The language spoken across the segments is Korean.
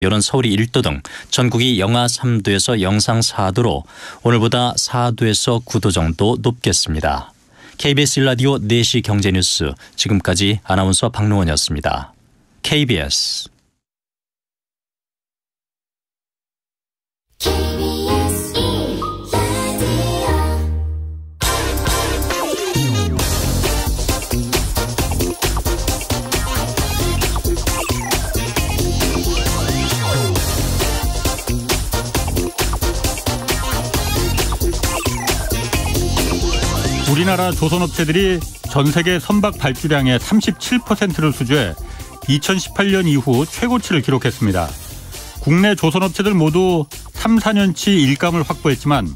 이런 서울이 1도 등 전국이 영하 3도에서 영상 4도로 오늘보다 4도에서 9도 정도 높겠습니다. KBS 1라디오 4시 경제뉴스 지금까지 아나운서 박노원이었습니다. KBS 우리나라 조선업체들이 전 세계 선박 발주량의 37%를 수주해 2018년 이후 최고치를 기록했습니다. 국내 조선업체들 모두 3, 4년치 일감을 확보했지만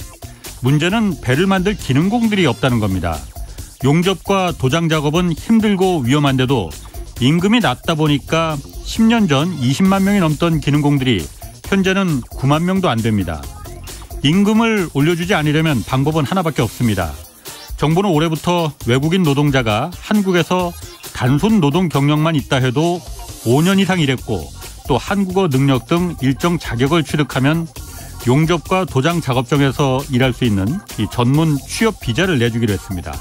문제는 배를 만들 기능공들이 없다는 겁니다. 용접과 도장 작업은 힘들고 위험한데도 임금이 낮다 보니까 10년 전 20만 명이 넘던 기능공들이 현재는 9만 명도 안 됩니다. 임금을 올려주지 않으려면 방법은 하나밖에 없습니다. 정부는 올해부터 외국인 노동자가 한국에서 단순 노동 경력만 있다 해도 5년 이상 일했고 또 한국어 능력 등 일정 자격을 취득하면 용접과 도장 작업장에서 일할 수 있는 이 전문 취업 비자를 내주기로 했습니다.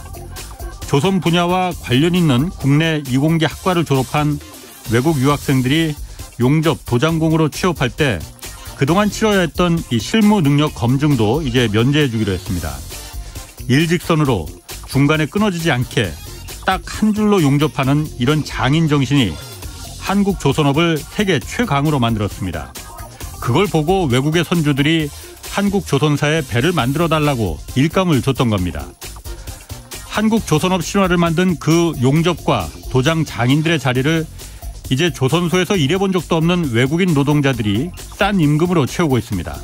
조선 분야와 관련 있는 국내 이공계 학과를 졸업한 외국 유학생들이 용접, 도장공으로 취업할 때 그동안 치러야 했던 이 실무 능력 검증도 이제 면제해 주기로 했습니다. 일직선으로 중간에 끊어지지 않게 딱 한 줄로 용접하는 이런 장인 정신이 한국 조선업을 세계 최강으로 만들었습니다. 그걸 보고 외국의 선주들이 한국 조선사에 배를 만들어 달라고 일감을 줬던 겁니다. 한국 조선업 신화를 만든 그 용접과 도장 장인들의 자리를 이제 조선소에서 일해본 적도 없는 외국인 노동자들이 싼 임금으로 채우고 있습니다.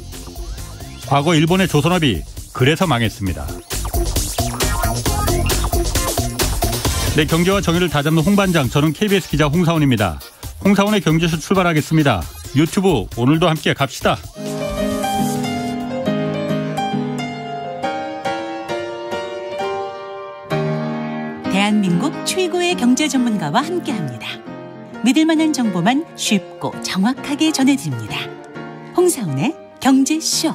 과거 일본의 조선업이 그래서 망했습니다. 네, 경제와 정의를 다잡는 홍반장, 저는 KBS 기자 홍사원입니다. 홍사원의 경제쇼 출발하겠습니다. 유튜브 오늘도 함께 갑시다. 대한민국 최고의 경제 전문가와 함께합니다. 믿을 만한 정보만 쉽고 정확하게 전해드립니다. 홍사원의 경제쇼.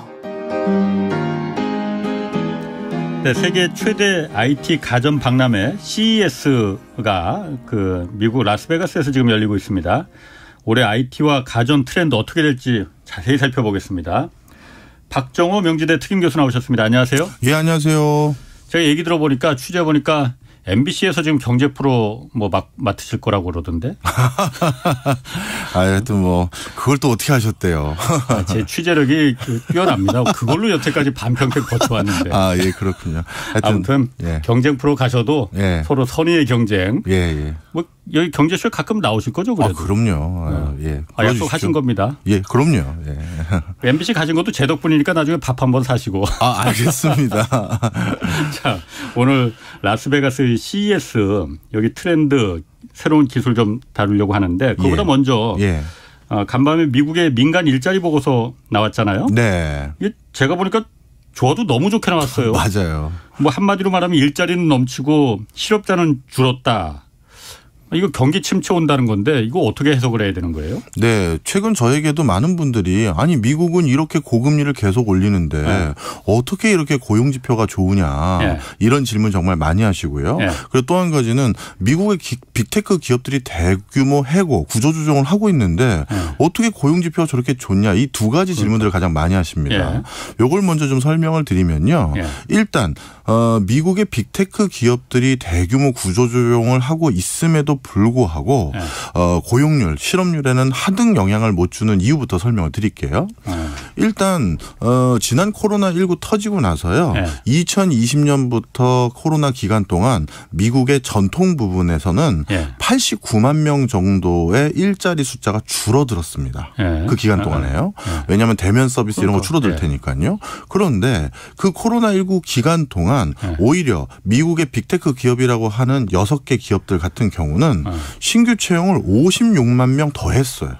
네, 세계 최대 IT 가전 박람회 CES가 미국 라스베가스에서 지금 열리고 있습니다. 올해 IT와 가전 트렌드 어떻게 될지 자세히 살펴보겠습니다. 박정호 명지대 특임 교수 나오셨습니다. 안녕하세요. 예, 안녕하세요. 제가 얘기 들어보니까 취재 보니까 MBC에서 지금 경제 프로 맡으실 거라고 그러던데. 또 그걸 또 어떻게 하셨대요? 제 취재력이 뛰어납니다. 그걸로 여태까지 반평생 버텨왔는데. 예, 그렇군요. 아무튼 예. 경쟁 프로 가셔도 예. 서로 선의의 경쟁. 예. 여기 경제쇼에 가끔 나오실 거죠, 그래도? 그럼요. 예. 약속하신 겁니다. 예, 그럼요. 예. MBC 가신 것도 제 덕분이니까 나중에 밥 한번 사시고. 알겠습니다. 자, 오늘 라스베가스 CES 여기 트렌드 새로운 기술 좀 다루려고 하는데 그보다 먼저 간밤에 미국의 민간 일자리 보고서 나왔잖아요. 네. 제가 보니까 좋아도 너무 좋게 나왔어요. 맞아요. 한마디로 말하면 일자리는 넘치고 실업자는 줄었다. 이거 경기 침체 온다는 건데 이거 어떻게 해석을 해야 되는 거예요? 네. 최근 저에게도 많은 분들이 아니 미국은 이렇게 고금리를 계속 올리는데 어떻게 이렇게 고용지표가 좋으냐 이런 질문 정말 많이 하시고요. 그리고 또 한 가지는 미국의 빅테크 기업들이 대규모 해고 구조조정을 하고 있는데 어떻게 고용지표가 저렇게 좋냐 이 두 가지 질문들을 가장 많이 하십니다. 이걸 먼저 좀 설명을 드리면요. 일단 미국의 빅테크 기업들이 대규모 구조조정을 하고 있음에도 불구하고 고용률, 실업률에는 하등 영향을 못 주는 이유부터 설명을 드릴게요. 일단 지난 코로나19 터지고 나서요. 2020년부터 코로나 기간 동안 미국의 전통 부분에서는 89만 명 정도의 일자리 숫자가 줄어들었습니다. 그 기간 동안에요. 왜냐하면 대면 서비스 이런 거 줄어들 테니까요. 그런데 그 코로나19 기간 동안 오히려 미국의 빅테크 기업이라고 하는 6개 기업들 같은 경우는 신규 채용을 56만 명 더 했어요.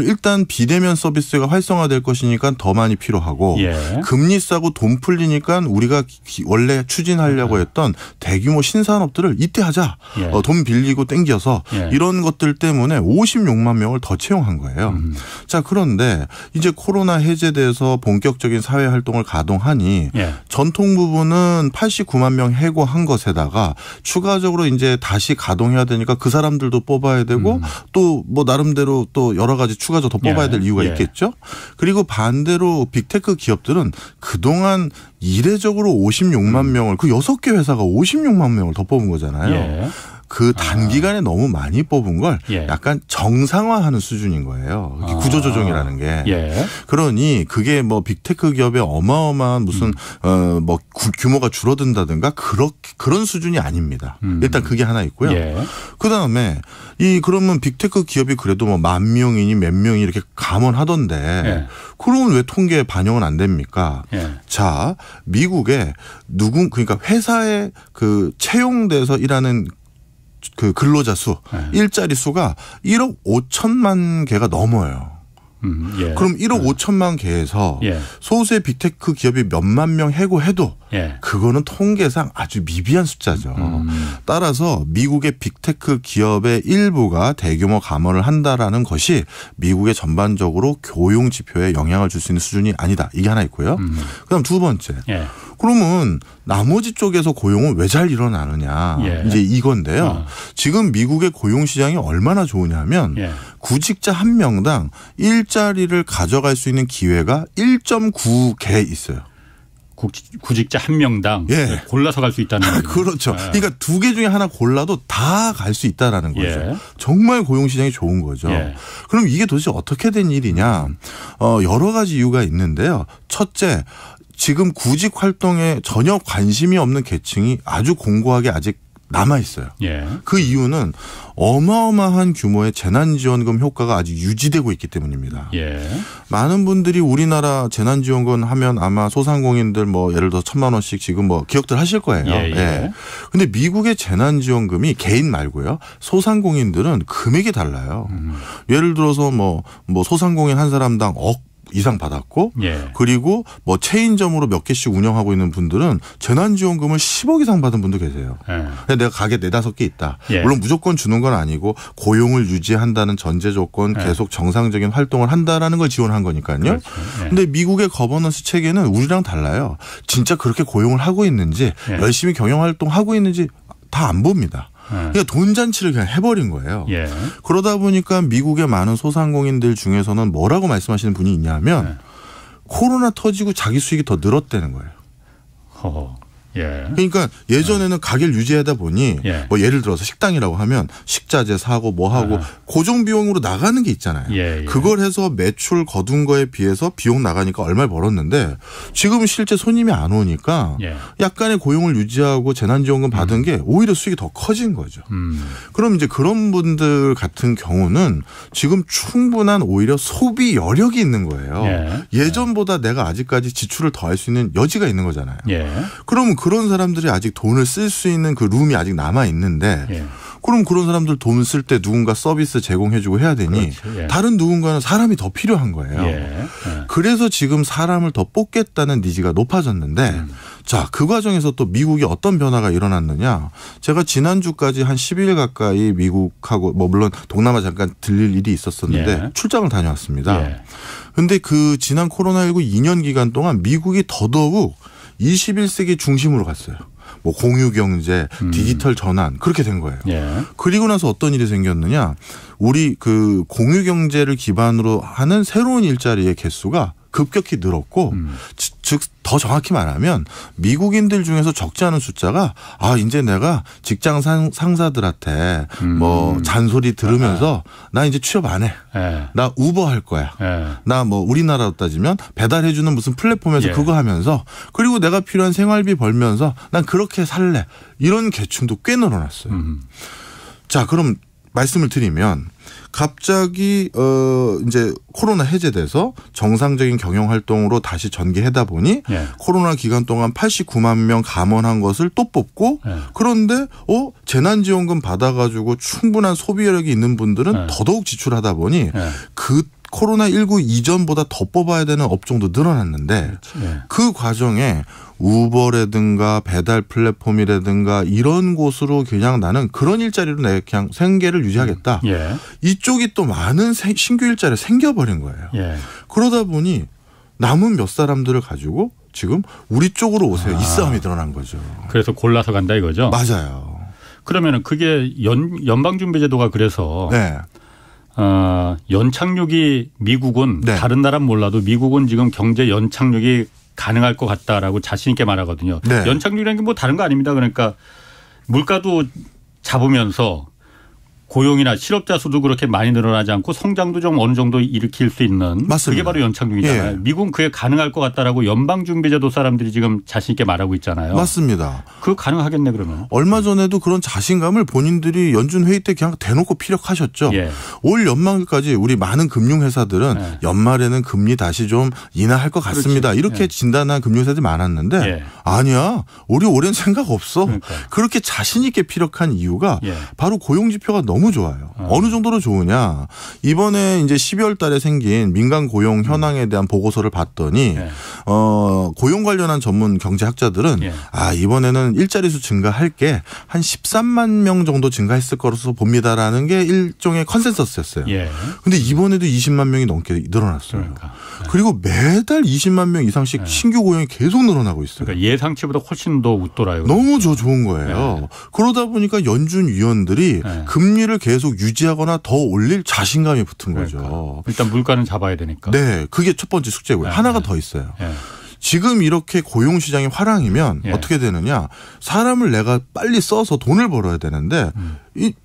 일단 비대면 서비스가 활성화될 것이니까 더 많이 필요하고 예. 금리 싸고 돈 풀리니까 우리가 원래 추진하려고 했던 대규모 신산업들을 이때 하자. 예. 돈 빌리고 땡겨서 예. 이런 것들 때문에 56만 명을 더 채용한 거예요. 자, 그런데 이제 코로나 해제돼서 본격적인 사회활동을 가동하니 예. 전통 부분은 89만 명 해고한 것에다가 추가적으로 이제 다시 가동해야 되니까 그 사람들도 뽑아야 되고 또 뭐 나름대로 또 여러 가지 추가적으로 더 뽑아야 될 이유가 있겠죠. 그리고 반대로 빅테크 기업들은 그동안 이례적으로 56만 명을 그 6개 회사가 56만 명을 더 뽑은 거잖아요. 예. 그 단기간에 너무 많이 뽑은 걸 예. 약간 정상화하는 수준인 거예요. 구조조정이라는 게. 예. 그러니 그게 뭐 빅테크 기업의 어마어마한 무슨 뭐 규모가 줄어든다든가 그런 수준이 아닙니다. 일단 그게 하나 있고요. 예. 그다음에 그러면 빅테크 기업이 그래도 뭐 10,000명이니 몇 명이 이렇게 감원하던데 예. 그러면 왜 통계에 반영은 안 됩니까? 예. 자, 미국에 그러니까 회사에 그 채용돼서 일하는 그 근로자 수, 일자리 수가 1억 5천만 개가 넘어요. 예. 그럼 1억 5천만 개에서 예. 소수의 빅테크 기업이 몇만 명 해고해도 예. 그거는 통계상 아주 미비한 숫자죠. 따라서 미국의 빅테크 기업의 일부가 대규모 감원을 한다라는 것이 미국의 전반적으로 고용 지표에 영향을 줄 수 있는 수준이 아니다. 이게 하나 있고요. 그다음 두 번째. 예. 그러면 나머지 쪽에서 고용은 왜 잘 일어나느냐. 예. 이제 이건데요. 지금 미국의 고용 시장이 얼마나 좋으냐면 예. 구직자 한 명당 일자리를 가져갈 수 있는 기회가 1.9개 있어요. 구직자 한 명당 예. 골라서 갈 수 있다는 거죠. 그렇죠. 그러니까 두 개 중에 하나 골라도 다 갈 수 있다라는 거죠. 예. 정말 고용 시장이 좋은 거죠. 예. 그럼 이게 도대체 어떻게 된 일이냐. 여러 가지 이유가 있는데요. 첫째, 지금 구직 활동에 전혀 관심이 없는 계층이 아주 공고하게 아직 남아 있어요. 예. 그 이유는 어마어마한 규모의 재난지원금 효과가 아직 유지되고 있기 때문입니다. 예. 많은 분들이 우리나라 재난지원금 하면 아마 소상공인들 뭐 예를 들어 1,000만 원씩 지금 뭐 기억들 하실 거예요. 예, 예. 예. 근데 미국의 재난지원금이 개인 말고요. 소상공인들은 금액이 달라요. 예를 들어서 뭐 소상공인 한 사람당 억 이상 받았고 예. 그리고 뭐 체인점으로 몇 개씩 운영하고 있는 분들은 재난지원금을 10억 이상 받은 분도 계세요. 예. 내가 가게 4-5개 있다. 예. 물론 무조건 주는 건 아니고 고용을 유지한다는 전제 조건 계속 정상적인 활동을 한다라는 걸 지원한 거니까요. 그렇죠. 예. 근데 미국의 거버넌스 체계는 우리랑 달라요. 진짜 그렇게 고용을 하고 있는지 열심히 경영활동하고 있는지 다 안 봅니다. 그러니까 돈잔치를 그냥 해버린 거예요. 예. 그러다 보니까 미국의 많은 소상공인들 중에서는 뭐라고 말씀하시는 분이 있냐면 코로나 터지고 자기 수익이 더 늘었다는 거예요. 허허. 예. 그러니까 예전에는 가게를 유지하다 보니 뭐 예를 들어서 식당이라고 하면 식자재 사고 뭐 하고 고정 비용으로 나가는 게 있잖아요. 예. 그걸 해서 매출 거둔 거에 비해서 비용 나가니까 얼마를 벌었는데 지금은 실제 손님이 안 오니까 약간의 고용을 유지하고 재난지원금 받은 게 오히려 수익이 더 커진 거죠. 그럼 이제 그런 분들 같은 경우는 지금 충분한 오히려 소비 여력이 있는 거예요. 예전보다 내가 아직까지 지출을 더 할 수 있는 여지가 있는 거잖아요. 그러면 그런 사람들이 아직 돈을 쓸 수 있는 그 룸이 아직 남아 있는데 그럼 그런 사람들 돈 쓸 때 누군가 서비스 제공해주고 해야 되니 다른 누군가는 사람이 더 필요한 거예요. 그래서 지금 사람을 더 뽑겠다는 니즈가 높아졌는데 자, 그 과정에서 또 미국이 어떤 변화가 일어났느냐. 제가 지난주까지 한 10일 가까이 미국하고 뭐 물론 동남아 잠깐 들릴 일이 있었었는데 출장을 다녀왔습니다. 그런데 그 지난 코로나19 2년 기간 동안 미국이 더더욱 21세기 중심으로 갔어요. 뭐 공유경제, 디지털 전환 그렇게 된 거예요. 그리고 나서 어떤 일이 생겼느냐. 우리 그 공유경제를 기반으로 하는 새로운 일자리의 개수가 급격히 늘었고 즉 더 정확히 말하면 미국인들 중에서 적지 않은 숫자가 이제 내가 직장 상사들한테 뭐 잔소리 들으면서 나 이제 취업 안 해. 나 우버 할 거야. 나 뭐 우리나라로 따지면 배달해 주는 무슨 플랫폼에서 그거 하면서 그리고 내가 필요한 생활비 벌면서 난 그렇게 살래. 이런 계층도 꽤 늘어났어요. 자, 그럼 말씀을 드리면 갑자기 이제 코로나 해제돼서 정상적인 경영 활동으로 다시 전개하다 보니 예. 코로나 기간 동안 89만 명 감원한 것을 또 뽑고 예. 그런데 재난지원금 받아가지고 충분한 소비력이 있는 분들은 예. 더더욱 지출하다 보니 예. 그 코로나19 이전보다 더 뽑아야 되는 업종도 늘어났는데 예. 그 과정에 우버라든가 배달 플랫폼이라든가 이런 곳으로 그냥 나는 그런 일자리로 내가 그냥 생계를 유지하겠다. 예. 이쪽이 또 많은 신규 일자리가 생겨버린 거예요. 예. 그러다 보니 남은 몇 사람들을 가지고 지금 우리 쪽으로 오세요. 이 싸움이 드러난 거죠. 그래서 골라서 간다 이거죠? 맞아요. 그러면은 그게 연방준비제도가 그래서 네. 연착륙이 미국은 네. 다른 나라는 몰라도 미국은 지금 경제 연착륙이 가능할 것 같다라고 자신 있게 말하거든요. 네. 연착륙이라는 게 뭐 다른 거 아닙니다. 그러니까 물가도 잡으면서 고용이나 실업자 수도 그렇게 많이 늘어나지 않고 성장도 좀 어느 정도 일으킬 수 있는 맞습니다. 그게 바로 연착륙이잖아요. 예. 미국은 그게 가능할 것 같다라고 연방준비제도 사람들이 지금 자신 있게 말하고 있잖아요. 맞습니다. 그거 가능하겠네 그러면. 얼마 전에도 그런 자신감을 본인들이 연준 회의 때 그냥 대놓고 피력하셨죠. 예. 올 연말까지 우리 많은 금융회사들은 예. 연말에는 금리 다시 좀 인하할 것 같습니다. 그렇지. 이렇게 예. 진단한 금융회사들이 많았는데 예. 아니야. 우리 올해는 생각 없어. 그러니까요. 그렇게 자신 있게 피력한 이유가 예. 바로 고용지표가 너무 좋아요. 어느 정도로 좋으냐. 이번에 이제 12월 달에 생긴 민간 고용 현황에 대한 보고서를 봤더니 예. 고용 관련한 전문 경제학자들은 예. 이번에는 일자리 수 증가할 게 한 13만 명 정도 증가했을 것으로 봅니다라는 게 일종의 컨센서스였어요. 예. 근데 이번에도 20만 명이 넘게 늘어났어요. 그러니까. 그리고 매달 20만 명 이상씩 신규 고용이 계속 늘어나고 있어요. 그러니까 예상치보다 훨씬 더 웃돌아요. 너무 좋은 거예요. 그러다 보니까 연준 위원들이 네. 금리를 계속 유지하거나 더 올릴 자신감이 붙은 거죠. 그러니까. 일단 물가는 잡아야 되니까. 네. 그게 첫 번째 숙제고요. 네. 하나가 더 있어요. 예. 지금 이렇게 고용시장이 화랑이면 예. 어떻게 되느냐. 사람을 내가 빨리 써서 돈을 벌어야 되는데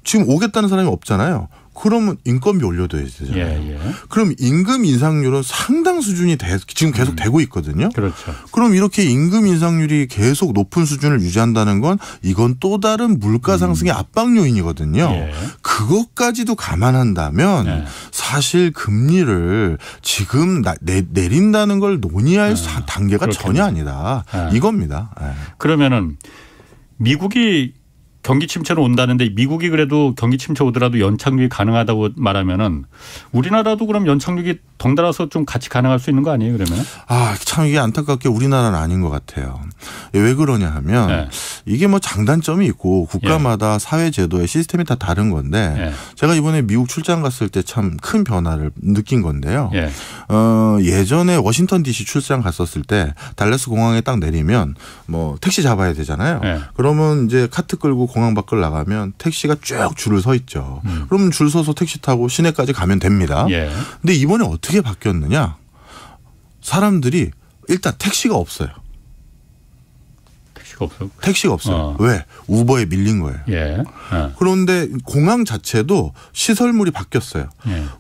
지금 오겠다는 사람이 없잖아요. 그러면 인건비 올려둬야 되잖아요. 예. 그럼 임금 인상률은 상당 수준이 지금 계속 되고 있거든요. 그렇죠. 그럼 이렇게 임금 인상률이 계속 높은 수준을 유지한다는 건 이건 또 다른 물가 상승의 압박 요인이거든요. 예. 그것까지도 감안한다면 예. 사실 금리를 지금 내린다는 걸 논의할 단계가 그렇겠네요. 전혀 아니다. 예. 이겁니다. 예. 그러면은 미국이 경기 침체로 온다는데 미국이 그래도 경기 침체 오더라도 연착륙이 가능하다고 말하면은 우리나라도 그럼 연착륙이 덩달아서 좀 같이 가능할 수 있는 거 아니에요 그러면? 참 이게 안타깝게 우리나라는 아닌 것 같아요. 왜 그러냐 하면 네. 이게 뭐 장단점이 있고 국가마다 사회제도의 시스템이 다 다른 건데 제가 이번에 미국 출장 갔을 때 참 큰 변화를 느낀 건데요. 예전에 워싱턴 DC 출장 갔었을 때 달라스 공항에 딱 내리면 뭐 택시 잡아야 되잖아요. 그러면 이제 카트 끌고 공항 밖을 나가면 택시가 쭉 줄을 서 있죠. 그러면 줄 서서 택시 타고 시내까지 가면 됩니다. 근데 이번에 어떻게 바뀌었느냐? 사람들이 일단 택시가 없어요. 택시가 없어요. 왜? 우버에 밀린 거예요. 그런데 공항 자체도 시설물이 바뀌었어요.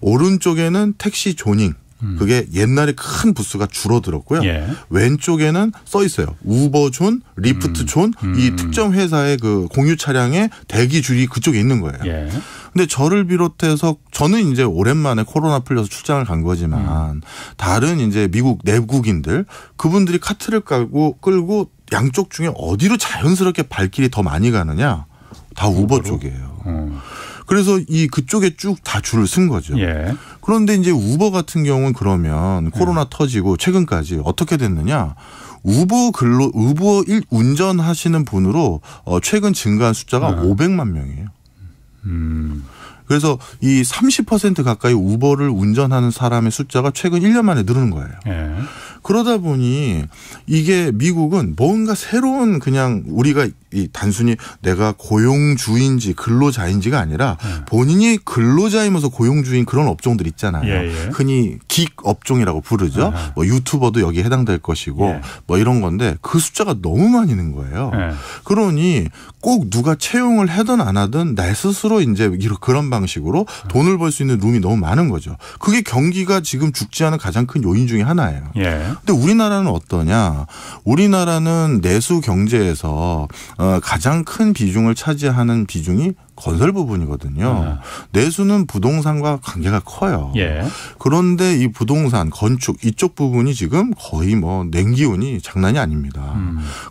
오른쪽에는 택시 조닝. 그게 옛날에 큰 부스가 줄어들었고요. 왼쪽에는 써 있어요. 우버존, 리프트존, 이 특정 회사의 그 공유 차량의 대기 줄이 그쪽에 있는 거예요. 근데 저를 비롯해서 저는 이제 오랜만에 코로나 풀려서 출장을 간 거지만 다른 이제 미국 내국인들 그분들이 카트를 끌고 양쪽 중에 어디로 자연스럽게 발길이 더 많이 가느냐? 다 우버 쪽이에요. 그래서 그쪽에 쭉 다 줄을 쓴 거죠. 그런데 이제 우버 같은 경우는 그러면 코로나 터지고 최근까지 어떻게 됐느냐? 우버 운전하시는 분으로 최근 증가한 숫자가 500만 명이에요. 그래서 이 30% 가까이 우버를 운전하는 사람의 숫자가 최근 1년 만에 늘는 거예요. 그러다 보니 이게 미국은 뭔가 새로운 그냥 우리가 단순히 내가 고용주인지 근로자인지가 아니라 본인이 근로자이면서 고용주인 그런 업종들 있잖아요. 흔히 긱 업종이라고 부르죠. 뭐 유튜버도 여기에 해당될 것이고 뭐 이런 건데 그 숫자가 너무 많이 는 거예요. 그러니 꼭 누가 채용을 하든 안 하든 나 스스로 이제 그런 방식으로 돈을 벌 수 있는 룸이 너무 많은 거죠. 그게 경기가 지금 죽지 않은 가장 큰 요인 중에 하나예요. 근데 우리나라는 어떠냐? 우리나라는 내수 경제에서 가장 큰 비중을 차지하는 비중이 건설 부분이거든요. 내수는 부동산과 관계가 커요. 예. 그런데 이 부동산, 건축 이쪽 부분이 지금 거의 뭐 냉기운이 장난이 아닙니다.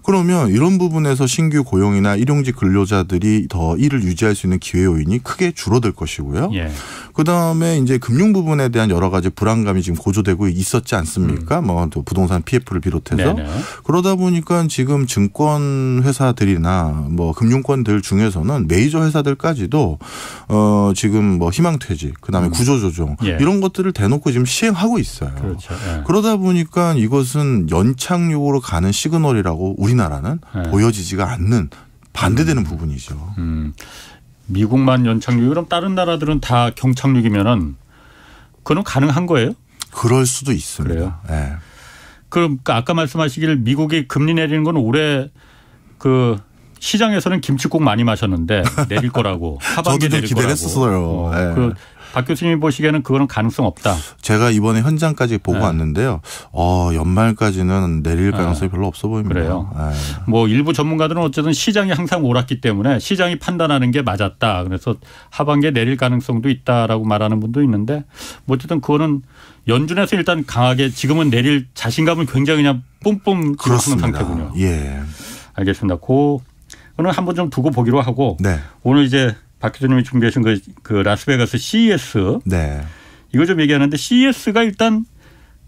그러면 이런 부분에서 신규 고용이나 일용직 근로자들이 더 일을 유지할 수 있는 기회 요인이 크게 줄어들 것이고요. 예. 그다음에 이제 금융 부분에 대한 여러 가지 불안감이 지금 고조되고 있었지 않습니까? 뭐 또 부동산 PF를 비롯해서. 네네. 그러다 보니까 지금 증권 회사들이나 뭐 금융권들 중에서는 메이저 회사들까지도 지금 뭐 희망퇴직, 그다음에 구조조정 예. 이런 것들을 대놓고 지금 시행하고 있어요. 그렇죠. 예. 그러다 보니까 이것은 연착륙으로 가는 시그널이라고 우리나라는 보여지지가 않는 반대되는 부분이죠. 미국만 연착륙, 그럼 다른 나라들은 다 경착륙이면은 그건 가능한 거예요? 그럴 수도 있습니다. 그래요? 네. 그럼 아까 말씀하시길 미국이 금리 내리는 건 올해 그 시장에서는 김칫국 많이 마셨는데 내릴 거라고 하반기에 저도 좀 내릴 기대를 거라고. 했었어요. 네. 박 교수님이 보시기에는 그거는 가능성 없다. 제가 이번에 현장까지 보고 왔는데요. 연말까지는 내릴 가능성이 별로 없어 보입니다. 그래요. 뭐 일부 전문가들은 어쨌든 시장이 항상 옳았기 때문에 시장이 판단하는 게 맞았다. 그래서 하반기에 내릴 가능성도 있다라고 말하는 분도 있는데 뭐 어쨌든 그거는 연준에서 일단 강하게 지금은 내릴 자신감을 굉장히 그냥 뿜뿜 들어주는 상태군요. 예. 알겠습니다. 그거는 한번 좀 두고 보기로 하고 네. 오늘 이제 박 교수님이 준비하신 그 라스베가스 CES. 네. 이거 좀 얘기하는데 CES가 일단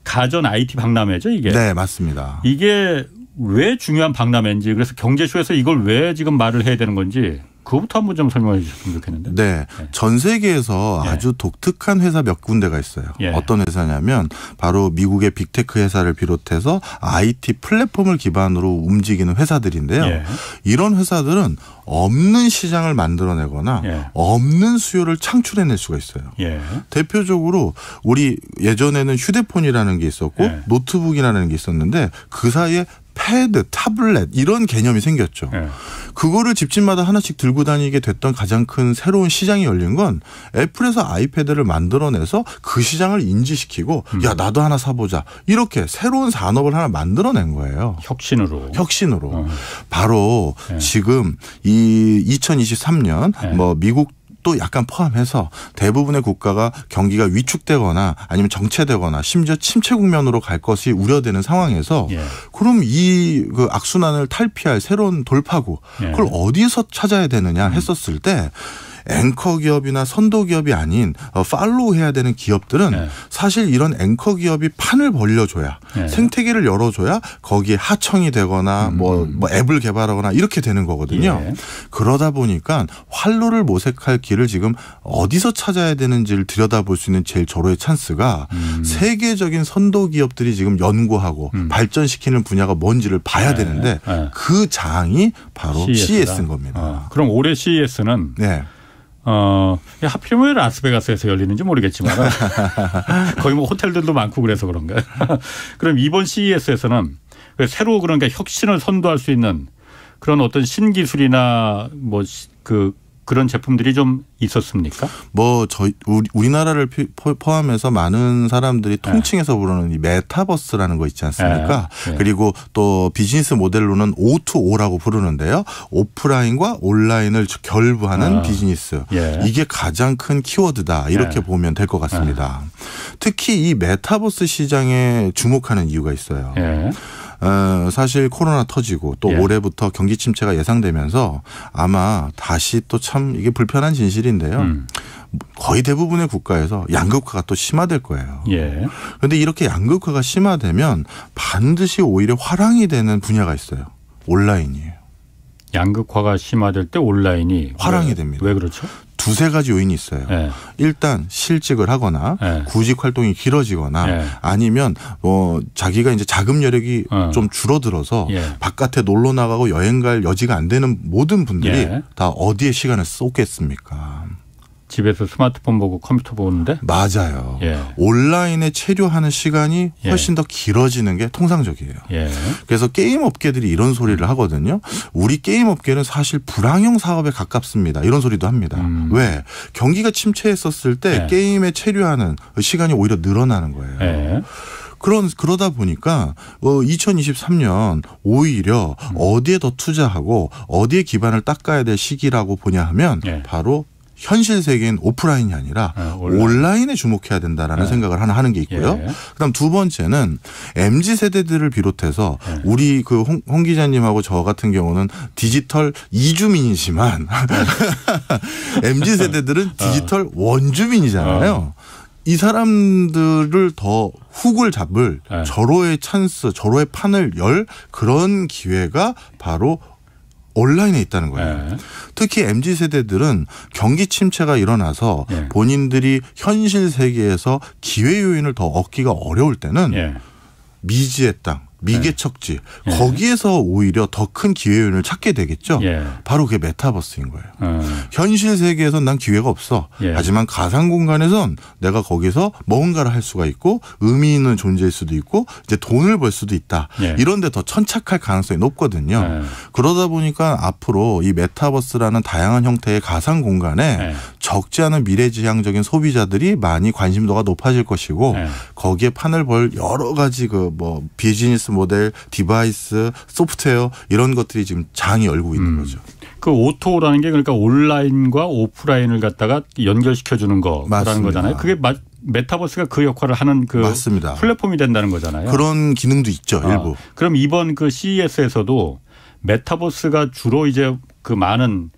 가전 IT 박람회죠, 이게. 네, 맞습니다. 이게 왜 중요한 박람회인지, 그래서 경제쇼에서 이걸 왜 지금 말을 해야 되는 건지 그거부터 한번 좀 설명해 주셨으면 좋겠는데. 네. 전 세계에서 아주 독특한 회사 몇 군데가 있어요. 어떤 회사냐면 바로 미국의 빅테크 회사를 비롯해서 IT 플랫폼을 기반으로 움직이는 회사들인데요. 이런 회사들은 없는 시장을 만들어내거나 없는 수요를 창출해낼 수가 있어요. 대표적으로 우리 예전에는 휴대폰이라는 게 있었고 노트북이라는 게 있었는데 그 사이에 패드, 타블렛 이런 개념이 생겼죠. 그거를 집집마다 하나씩 들고 다니게 됐던 가장 큰 새로운 시장이 열린 건 애플에서 아이패드를 만들어내서 그 시장을 인지시키고 야 나도 하나 사보자 이렇게 새로운 산업을 하나 만들어낸 거예요. 혁신으로. 바로 지금 이 2023년 뭐 미국 또 약간 포함해서 대부분의 국가가 경기가 위축되거나 아니면 정체되거나 심지어 침체 국면으로 갈 것이 우려되는 상황에서 그럼 이 그 악순환을 탈피할 새로운 돌파구 그걸 어디서 찾아야 되느냐 했었을 때 앵커 기업이나 선도 기업이 아닌 팔로우 해야 되는 기업들은 사실 이런 앵커 기업이 판을 벌려줘야 생태계를 열어줘야 거기에 하청이 되거나 뭐 앱을 개발하거나 이렇게 되는 거거든요. 그러다 보니까 활로를 모색할 길을 지금 어디서 찾아야 되는지를 들여다볼 수 있는 제일 절호의 찬스가 세계적인 선도 기업들이 지금 연구하고 발전시키는 분야가 뭔지를 봐야 되는데 그 장이 바로 CES인 겁니다. 그럼 올해 CES는 하필이면 라스베가스에서 열리는지 모르겠지만 거의 뭐 호텔들도 많고 그래서 그런가요? 그럼 이번 CES에서는 새로 그러니까 혁신을 선도할 수 있는 그런 어떤 신기술이나 뭐 그런 제품들이 좀 있었습니까? 뭐 우리나라를 포함해서 많은 사람들이 통칭해서 부르는 이 메타버스라는 거 있지 않습니까? 그리고 또 비즈니스 모델로는 O2O라고 부르는데요. 오프라인과 온라인을 결부하는 비즈니스. 이게 가장 큰 키워드다. 이렇게 보면 될 것 같습니다. 특히 이 메타버스 시장에 주목하는 이유가 있어요. 사실 코로나 터지고 또 올해부터 경기 침체가 예상되면서 아마 다시 또 참 이게 불편한 진실인데요. 거의 대부분의 국가에서 양극화가 또 심화될 거예요. 그런데 이렇게 양극화가 심화되면 반드시 오히려 화랑이 되는 분야가 있어요. 온라인이에요. 양극화가 심화될 때 온라인이 화랑이 됩니다. 왜 그렇죠? 두세 가지 요인이 있어요. 일단 실직을 하거나 구직 활동이 길어지거나 아니면 자기가 이제 자금 여력이 좀 줄어들어서 바깥에 놀러 나가고 여행 갈 여지가 안 되는 모든 분들이 다 어디에 시간을 쏟겠습니까? 집에서 스마트폰 보고 컴퓨터 보는데? 맞아요. 온라인에 체류하는 시간이 훨씬 더 길어지는 게 통상적이에요. 그래서 게임 업계들이 이런 소리를 하거든요. 우리 게임 업계는 사실 불황형 사업에 가깝습니다. 이런 소리도 합니다. 왜? 경기가 침체했었을 때 게임에 체류하는 시간이 오히려 늘어나는 거예요. 그러다 보니까 2023년 오히려 어디에 더 투자하고 어디에 기반을 닦아야 될 시기라고 보냐 하면 바로 현실 세계인 오프라인이 아니라 온라인에 주목해야 된다라는 생각을 하는 게 있고요. 그다음 두 번째는 MZ 세대들을 비롯해서 우리 그 홍 기자님하고 저 같은 경우는 디지털 이주민이지만 MZ 세대들은 디지털 원주민이잖아요. 이 사람들을 더 훅을 잡을 절호의 찬스, 절호의 판을 열 그런 기회가 바로 온라인에 있다는 거예요. 특히 MZ세대들은 경기 침체가 일어나서 본인들이 현실 세계에서 기회 요인을 더 얻기가 어려울 때는 미지의 땅, 미개척지 거기에서 오히려 더 큰 기회 요인을 찾게 되겠죠. 바로 그게 메타버스인 거예요. 현실 세계에선 난 기회가 없어. 하지만 가상 공간에선 내가 거기서 뭔가를 할 수가 있고 의미 있는 존재일 수도 있고 이제 돈을 벌 수도 있다. 이런 데 더 천착할 가능성이 높거든요. 그러다 보니까 앞으로 이 메타버스라는 다양한 형태의 가상 공간에 적지 않은 미래지향적인 소비자들이 많이 관심도가 높아질 것이고 거기에 판을 벌 여러 가지 그 뭐 비즈니스 모델, 디바이스, 소프트웨어 이런 것들이 지금 장이 열고 있는 거죠. 그 오토라는 게 그러니까 온라인과 오프라인을 갖다가 연결시켜주는 거라는 거잖아요. 그게 메타버스가 그 역할을 하는 그 맞습니다. 플랫폼이 된다는 거잖아요. 그런 기능도 있죠. 일부. 그럼 이번 그 CES에서도 메타버스가 주로 이제 그 많은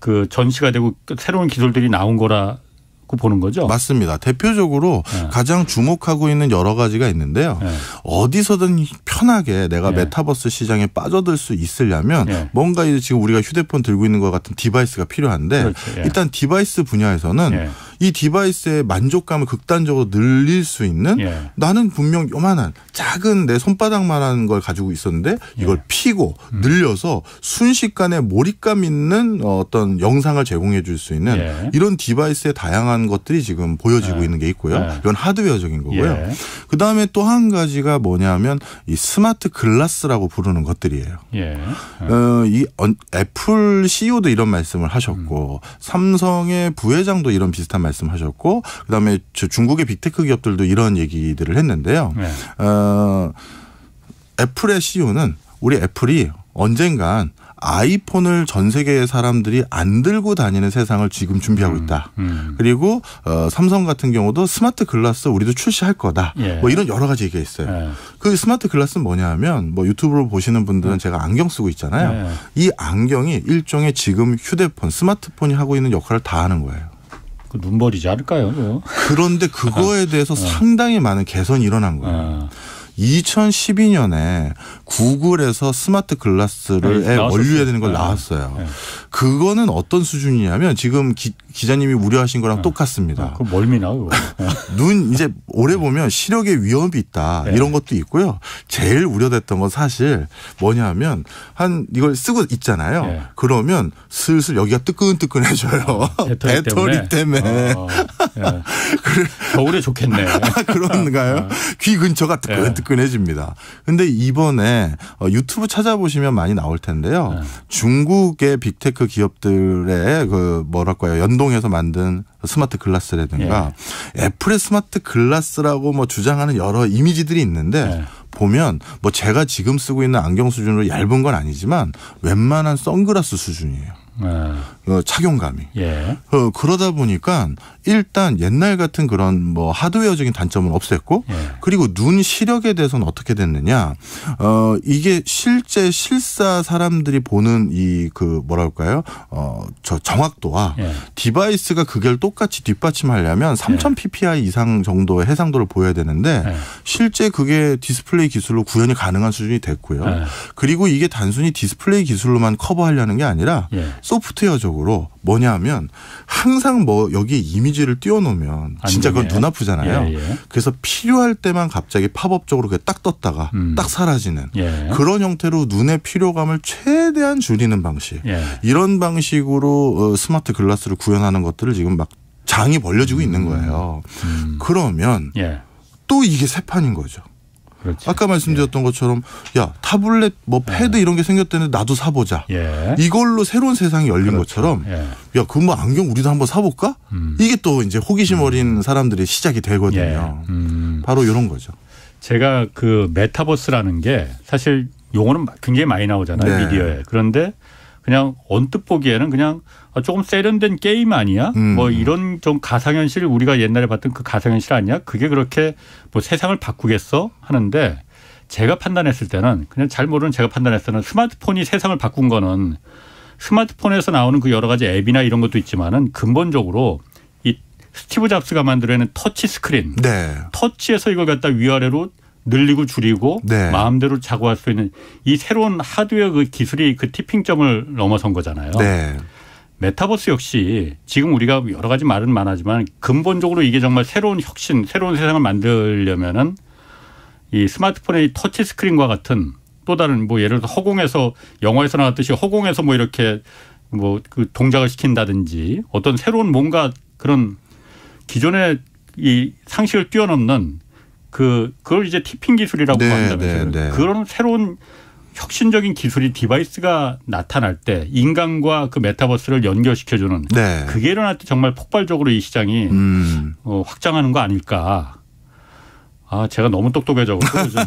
그 전시가 되고 새로운 기술들이 나온 거라 보는 거죠? 맞습니다. 대표적으로 가장 주목하고 있는 여러 가지가 있는데요. 어디서든 편하게 내가 메타버스 시장에 빠져들 수 있으려면 뭔가 이제 지금 우리가 휴대폰 들고 있는 것 같은 디바이스가 필요한데 일단 디바이스 분야에서는 이 디바이스의 만족감을 극단적으로 늘릴 수 있는 나는 분명 요만한 작은 내 손바닥만한 걸 가지고 있었는데 이걸 피고 늘려서 순식간에 몰입감 있는 어떤 영상을 제공해 줄 수 있는 이런 디바이스의 다양한 것들이 지금 보여지고 있는 게 있고요. 이건 하드웨어적인 거고요. 그다음에 또 한 가지가 뭐냐면 이 스마트 글라스라고 부르는 것들이에요. 이 애플 CEO도 이런 말씀을 하셨고 삼성의 부회장도 이런 비슷한 말씀하셨고 그다음에 중국의 빅테크 기업들도 이런 얘기들을 했는데요. 애플의 CEO는 우리 애플이 언젠간 아이폰을 전 세계의 사람들이 안 들고 다니는 세상을 지금 준비하고 있다. 그리고 삼성 같은 경우도 스마트 글라스 우리도 출시할 거다. 뭐 이런 여러 가지 얘기가 있어요. 그 스마트 글라스는 뭐냐 하면 뭐 유튜브로 보시는 분들은 제가 안경 쓰고 있잖아요. 이 안경이 일종의 지금 휴대폰, 스마트폰이 하고 있는 역할을 다 하는 거예요. 그 눈버리지 않을까요? 그런데 그거에 대해서 상당히 많은 개선이 일어난 거예요. 2012년에 구글에서 스마트 글라스를 원류해야 되는 걸 나왔어요. 그거는 어떤 수준이냐면 지금 기자님이 우려하신 거랑 똑같습니다. 그 멀미나요. 눈 이제 오래 보면 시력에 위험이 있다 이런 것도 있고요. 제일 우려됐던 건 사실 뭐냐면 이걸 쓰고 있잖아요. 그러면 슬슬 여기가 뜨끈뜨끈해져요. 배터리 때문에. 겨울에 좋겠네. 그런가요? 귀 근처가 뜨끈뜨끈해집니다. 근데 이번에 유튜브 찾아보시면 많이 나올 텐데요. 중국의 빅테크 기업들의 그 뭐랄까요 연동해서 만든 스마트 글라스라든가 애플의 스마트 글라스라고 뭐 주장하는 여러 이미지들이 있는데 보면 뭐 제가 지금 쓰고 있는 안경 수준으로 얇은 건 아니지만 웬만한 선글라스 수준이에요. 착용감이. 그러다 보니까 일단 옛날 같은 그런 뭐 하드웨어적인 단점은 없앴고 그리고 눈 시력에 대해서는 어떻게 됐느냐. 이게 실제 실사 사람들이 보는 이 그 뭐랄까요. 저 정확도와 디바이스가 그걸 똑같이 뒷받침하려면 3000 ppi 이상 정도의 해상도를 보여야 되는데 실제 그게 디스플레이 기술로 구현이 가능한 수준이 됐고요. 그리고 이게 단순히 디스플레이 기술로만 커버하려는 게 아니라 소프트웨어적으로 뭐냐면 항상 뭐 여기에 이미지를 띄워놓으면 진짜 그건 눈 아프잖아요. 그래서 필요할 때만 갑자기 팝업적으로 그게 딱 떴다가 딱 사라지는 그런 형태로 눈의 피로감을 최대한 줄이는 방식. 이런 방식으로 스마트 글라스를 구현하는 것들을 지금 막 장이 벌려지고 있는 거예요. 그러면 또 이게 새 판인 거죠. 그렇지. 아까 말씀드렸던 것처럼 야 타블렛 뭐 패드 이런 게 생겼다는데 나도 사보자. 이걸로 새로운 세상이 열린 것처럼 야 그 뭐 안경 우리도 한번 사볼까? 이게 또 이제 호기심 어린 사람들의 시작이 되거든요. 바로 이런 거죠. 제가 그 메타버스라는 게 사실 용어는 굉장히 많이 나오잖아요. 네. 미디어에. 그런데 그냥 언뜻 보기에는 그냥 조금 세련된 게임 아니야? 뭐 이런 좀 가상현실 우리가 옛날에 봤던 그 가상현실 아니야? 그게 그렇게 뭐 세상을 바꾸겠어? 하는데 제가 판단했을 때는 그냥 잘 모르는 제가 판단했을 때는 스마트폰이 세상을 바꾼 거는 스마트폰에서 나오는 그 여러 가지 앱이나 이런 것도 있지만은 근본적으로 이 스티브 잡스가 만들어낸 터치 스크린. 네. 터치에서 이걸 갖다 위아래로 늘리고 줄이고 네. 마음대로 작업할 수 있는 이 새로운 하드웨어 그 기술이 그 티핑점을 넘어선 거잖아요. 네. 메타버스 역시 지금 우리가 여러 가지 말은 많아지만 근본적으로 이게 정말 새로운 혁신, 새로운 세상을 만들려면은 이 스마트폰의 터치 스크린과 같은 또 다른 뭐 예를 들어 허공에서 영화에서 나왔듯이 허공에서 뭐 이렇게 뭐 그 동작을 시킨다든지 어떤 새로운 뭔가 그런 기존의 이 상식을 뛰어넘는 그걸 이제 티핑 기술이라고 네, 한다면서요. 네, 네. 그런 새로운 혁신적인 기술이 디바이스가 나타날 때 인간과 그 메타버스를 연결시켜주는 네. 그게 일어날 때 정말 폭발적으로 이 시장이 확장하는 거 아닐까. 아, 제가 너무 똑똑해져서 요즘.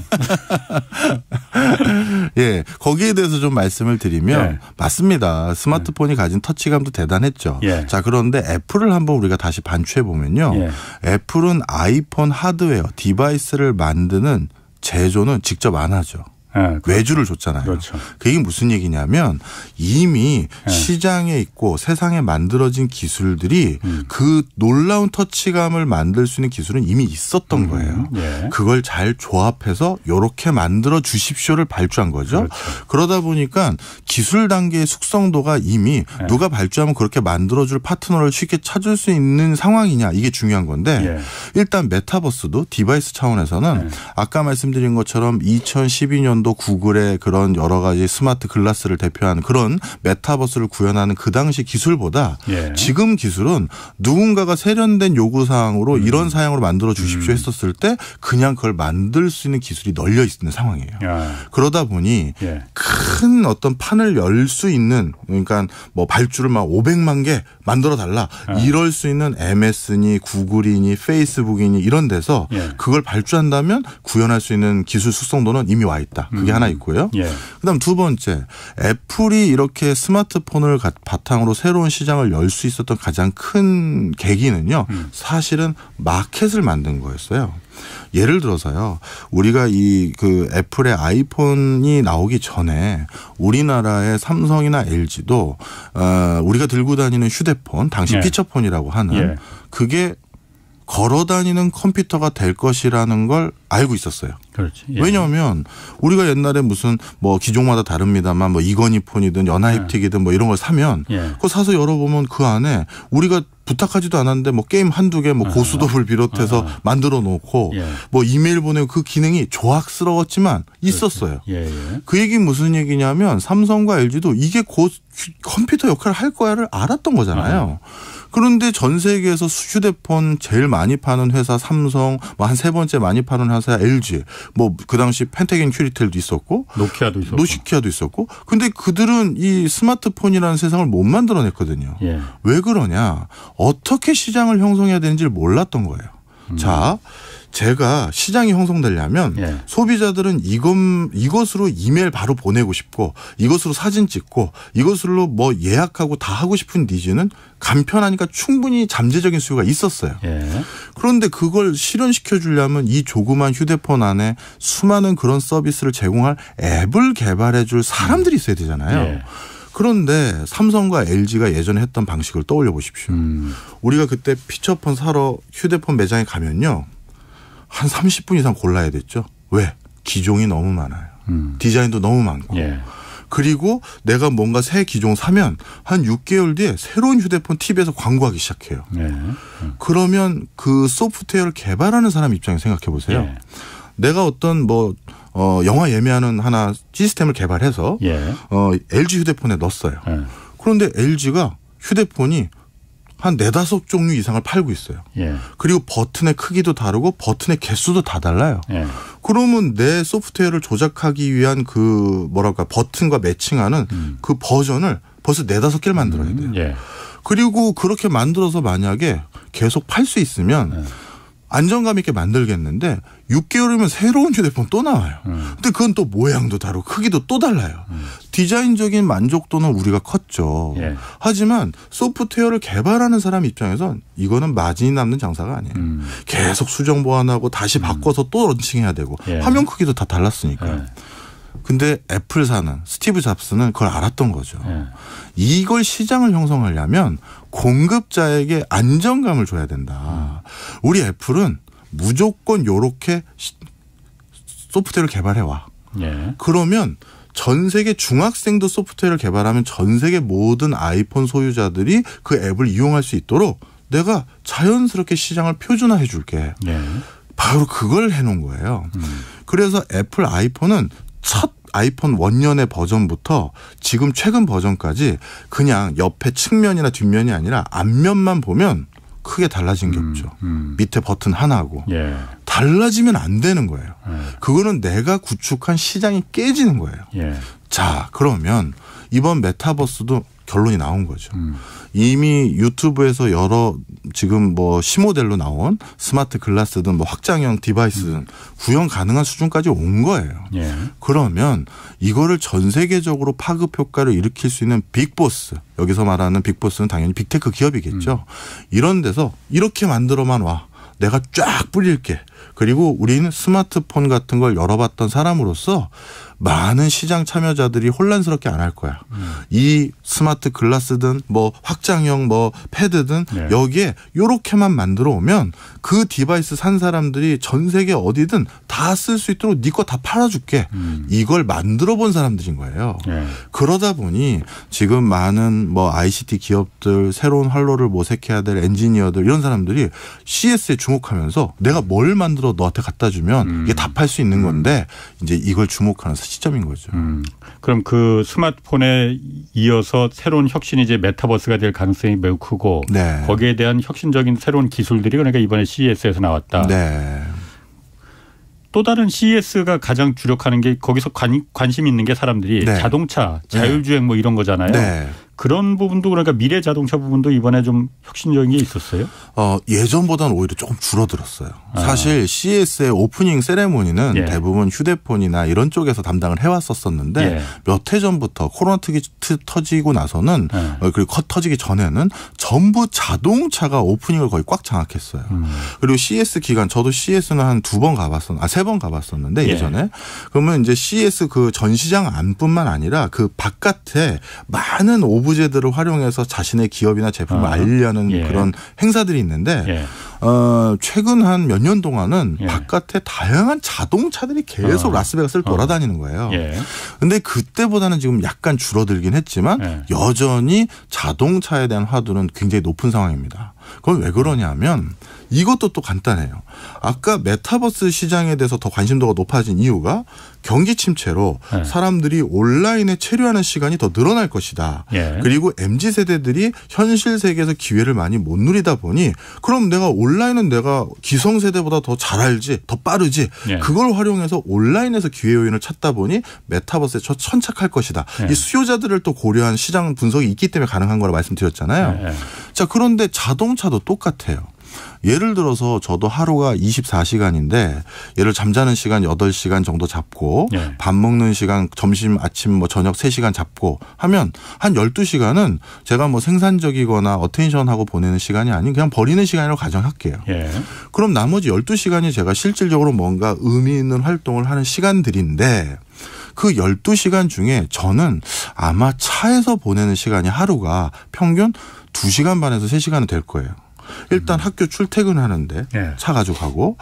예, 거기에 대해서 좀 말씀을 드리면 예. 맞습니다. 스마트폰이 가진 터치감도 대단했죠. 예. 자, 그런데 애플을 한번 우리가 다시 반추해 보면요. 예. 애플은 아이폰 하드웨어, 디바이스를 만드는 제조는 직접 안 하죠. 네, 그렇죠. 외주를 줬잖아요. 그렇죠. 그게 무슨 얘기냐면 이미 네. 시장에 있고 세상에 만들어진 기술들이 그 놀라운 터치감을 만들 수 있는 기술은 이미 있었던 거예요. 네. 그걸 잘 조합해서 이렇게 만들어 주십시오를 발주한 거죠. 그렇죠. 그러다 보니까 기술 단계의 숙성도가 이미 네. 누가 발주하면 그렇게 만들어줄 파트너를 쉽게 찾을 수 있는 상황이냐 이게 중요한 건데 네. 일단 메타버스도 디바이스 차원에서는 네. 아까 말씀드린 것처럼 2012년 구글의 그런 여러 가지 스마트 글라스를 대표하는 그런 메타버스를 구현하는 그 당시 기술보다 예. 지금 기술은 누군가가 세련된 요구사항으로 이런 사양으로 만들어 주십시오 했었을 때 그냥 그걸 만들 수 있는 기술이 널려 있는 상황이에요. 야. 그러다 보니 예. 큰 어떤 판을 열 수 있는 그러니까 뭐 발주를 막 500만 개 만들어 달라 이럴 수 있는 MS니 구글이니 페이스북이니 이런 데서 예. 그걸 발주한다면 구현할 수 있는 기술 숙성도는 이미 와 있다. 그게 하나 있고요. 예. 그다음 두 번째 애플이 이렇게 스마트폰을 바탕으로 새로운 시장을 열 수 있었던 가장 큰 계기는요. 사실은 마켓을 만든 거였어요. 예를 들어서요. 우리가 그 애플의 아이폰이 나오기 전에 우리나라의 삼성이나 LG도 우리가 들고 다니는 휴대폰 당시 예. 피처폰이라고 하는 예. 그게 걸어다니는 컴퓨터가 될 것이라는 걸 알고 있었어요. 그렇지. 예. 왜냐하면 우리가 옛날에 무슨 뭐 기종마다 다릅니다만 뭐 이건희폰이든 연하입틱이든 뭐 이런 걸 사면 예. 그거 사서 열어보면 그 안에 우리가 부탁하지도 않았는데 뭐 게임 한두 개 뭐 고스톱을 비롯해서 만들어 놓고 예. 뭐 이메일 보내고 그 기능이 조악스러웠지만 있었어요. 예, 예. 그 얘기는 무슨 얘기냐면 삼성과 LG도 이게 곧 컴퓨터 역할을 할 거야를 알았던 거잖아요. 그런데 전 세계에서 휴대폰 제일 많이 파는 회사 삼성, 뭐 한 세 번째 많이 파는 회사 LG, 뭐 그 당시 펜테겐 큐리텔도 있었고, 노키아도 있었고, 근데 그들은 이 스마트폰이라는 세상을 못 만들어냈거든요. 예. 왜 그러냐? 어떻게 시장을 형성해야 되는지를 몰랐던 거예요. 자. 제가 시장이 형성되려면 예. 소비자들은 이것으로 이메일 바로 보내고 싶고 이것으로 사진 찍고 이것으로 뭐 예약하고 다 하고 싶은 니즈는 간편하니까 충분히 잠재적인 수요가 있었어요. 예. 그런데 그걸 실현시켜 주려면 이 조그만 휴대폰 안에 수많은 그런 서비스를 제공할 앱을 개발해 줄 사람들이 있어야 되잖아요. 예. 그런데 삼성과 LG가 예전에 했던 방식을 떠올려 보십시오. 우리가 그때 피처폰 사러 휴대폰 매장에 가면요. 한 30분 이상 골라야 됐죠. 왜? 기종이 너무 많아요. 디자인도 너무 많고. 예. 그리고 내가 뭔가 새 기종 사면 한 6개월 뒤에 새로운 휴대폰 TV에서 광고하기 시작해요. 예. 그러면 그 소프트웨어를 개발하는 사람 입장에 생각해 보세요. 예. 내가 어떤 영화 예매하는 하나 시스템을 개발해서 예. LG 휴대폰에 넣었어요. 예. 그런데 LG가 휴대폰이 한 4-5종류 이상을 팔고 있어요. 예. 그리고 버튼의 크기도 다르고 버튼의 개수도 다 달라요. 예. 그러면 내 소프트웨어를 조작하기 위한 버튼과 매칭하는 그 버전을 벌써 4-5개를 만들어야 돼요. 예. 그리고 그렇게 만들어서 만약에 계속 팔 수 있으면 안정감 있게 만들겠는데 6개월이면 새로운 휴대폰 또 나와요. 근데 그건 또 모양도 다르고 크기도 또 달라요. 디자인적인 만족도는 우리가 컸죠. 예. 하지만 소프트웨어를 개발하는 사람 입장에선 이거는 마진이 남는 장사가 아니에요. 계속 수정 보완하고 다시 바꿔서 또 런칭해야 되고 예. 화면 크기도 다 달랐으니까. 예. 근데 애플사는 스티브 잡스는 그걸 알았던 거죠. 예. 이걸 시장을 형성하려면 공급자에게 안정감을 줘야 된다. 우리 애플은 무조건 이렇게 소프트웨어를 개발해와. 예. 그러면 전 세계 중학생도 소프트웨어를 개발하면 전 세계 모든 아이폰 소유자들이 그 앱을 이용할 수 있도록 내가 자연스럽게 시장을 표준화해 줄게. 예. 바로 그걸 해놓은 거예요. 그래서 애플 아이폰은 첫 아이폰 원년의 버전부터 지금 최근 버전까지 그냥 옆에 측면이나 뒷면이 아니라 앞면만 보면 크게 달라진 게 없죠. 밑에 버튼 하나고. 예. 달라지면 안 되는 거예요. 예. 그거는 내가 구축한 시장이 깨지는 거예요. 예. 자, 그러면 이번 메타버스도 결론이 나온 거죠. 이미 유튜브에서 여러 지금 뭐 시모델로 나온 스마트 글라스든 뭐 확장형 디바이스든 구현 가능한 수준까지 온 거예요. 예. 그러면 이거를 전 세계적으로 파급 효과를 일으킬 수 있는 빅보스, 여기서 말하는 빅보스는 당연히 빅테크 기업이겠죠. 이런 데서 이렇게 만들어만 와. 내가 쫙 뿌릴게. 그리고 우리는 스마트폰 같은 걸 열어봤던 사람으로서 많은 시장 참여자들이 혼란스럽게 안 할 거야. 이 스마트 글라스든 뭐 확장형 뭐 패드든 네. 여기에 요렇게만 만들어 오면 그 디바이스 산 사람들이 전 세계 어디든 다 쓸 수 있도록 네 거 다 팔아줄게. 이걸 만들어 본 사람들인 거예요. 네. 그러다 보니 지금 많은 뭐 ICT 기업들 새로운 활로를 모색해야 될 엔지니어들 이런 사람들이 CS에 주목하면서 내가 뭘 만들어 너한테 갖다 주면 이게 다 팔 수 있는 건데 이제 이걸 주목하는 시점인 거죠. 그럼 그 스마트폰에 이어서 새로운 혁신이 이제 메타버스가 될 가능성이 매우 크고 네. 거기에 대한 혁신적인 새로운 기술들이 그러니까 이번에 CES에서 나왔다. 네. 또 다른 CES가 가장 주력하는 게 거기서 관심 있는 게 사람들이 네. 자동차, 자율주행 뭐 이런 거잖아요. 네. 그런 부분도 그러니까 미래 자동차 부분도 이번에 좀 혁신적인 게 있었어요? 예전보다는 오히려 조금 줄어들었어요. 사실 CES의 오프닝 세레모니는 예. 대부분 휴대폰이나 이런 쪽에서 담당을 해왔었는데 예. 몇 해 전부터 코로나 특이 터지고 나서는 그리고 터지기 전에는 전부 자동차가 오프닝을 거의 꽉 장악했어요. 그리고 CES 기간 저도 CES는 한 2번 가봤었는데 3번 가봤었는데 예. 예전에 그러면 이제 CES 그 전시장 안뿐만 아니라 그 바깥에 많은 오브제들을 활용해서 자신의 기업이나 제품을 알리려는 예. 그런 행사들이 있는데 예. 최근 한 몇 년 동안은 예. 바깥에 다양한 자동차들이 계속 라스베가스를 돌아다니는 거예요. 그런데 그때보다는 지금 약간 줄어들긴 했지만 예. 여전히 자동차에 대한 화두는 굉장히 높은 상황입니다. 그건 왜 그러냐면 이것도 또 간단해요. 아까 메타버스 시장에 대해서 더 관심도가 높아진 이유가 경기 침체로 네. 사람들이 온라인에 체류하는 시간이 더 늘어날 것이다. 예. 그리고 MZ세대들이 현실 세계에서 기회를 많이 못 누리다 보니 그럼 내가 온라인은 내가 기성세대보다 더 잘 알지 더 빠르지 예. 그걸 활용해서 온라인에서 기회 요인을 찾다 보니 메타버스에 천착할 것이다. 예. 이 수요자들을 또 고려한 시장 분석이 있기 때문에 가능한 거라 말씀드렸잖아요. 예. 자, 그런데 자동차도 똑같아요. 예를 들어서 저도 하루가 24시간인데 예를 잠자는 시간 8시간 정도 잡고 예. 밥 먹는 시간 점심 아침 뭐 저녁 3시간 잡고 하면 한 12시간은 제가 뭐 생산적이거나 어텐션하고 보내는 시간이 아닌 그냥 버리는 시간이라고 가정할게요. 예. 그럼 나머지 12시간이 제가 실질적으로 뭔가 의미 있는 활동을 하는 시간들인데 그 12시간 중에 저는 아마 차에서 보내는 시간이 하루가 평균 2시간 반에서 3시간은 될 거예요. 일단 학교 출퇴근하는데 예. 차 가지고 가고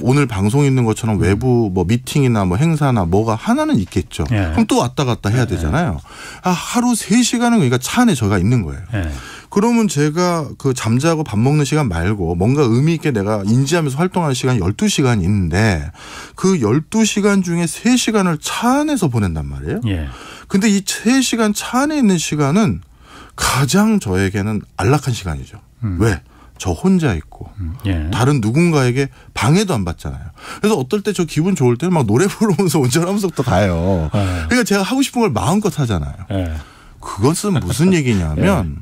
오늘 방송 있는 것처럼 외부 뭐 미팅이나 뭐 행사나 뭐가 하나는 있겠죠. 예. 그럼 또 왔다 갔다 해야 되잖아요. 하루 3시간은 그러니까 차 안에 저가 있는 거예요. 예. 그러면 제가 그 잠자고 밥 먹는 시간 말고 뭔가 의미 있게 내가 인지하면서 활동하는 시간이 12시간이 있는데 그 12시간 중에 3시간을 차 안에서 보낸단 말이에요. 예. 근데 이 3시간 차 안에 있는 시간은 가장 저에게는 안락한 시간이죠. 왜? 저 혼자 있고 예. 다른 누군가에게 방해도 안 받잖아요. 그래서 어떨 때 저 기분 좋을 때는 막 노래 부르면서 운전하면서부터 가요. 예. 그러니까 제가 하고 싶은 걸 마음껏 하잖아요. 예. 그것은 무슨 얘기냐면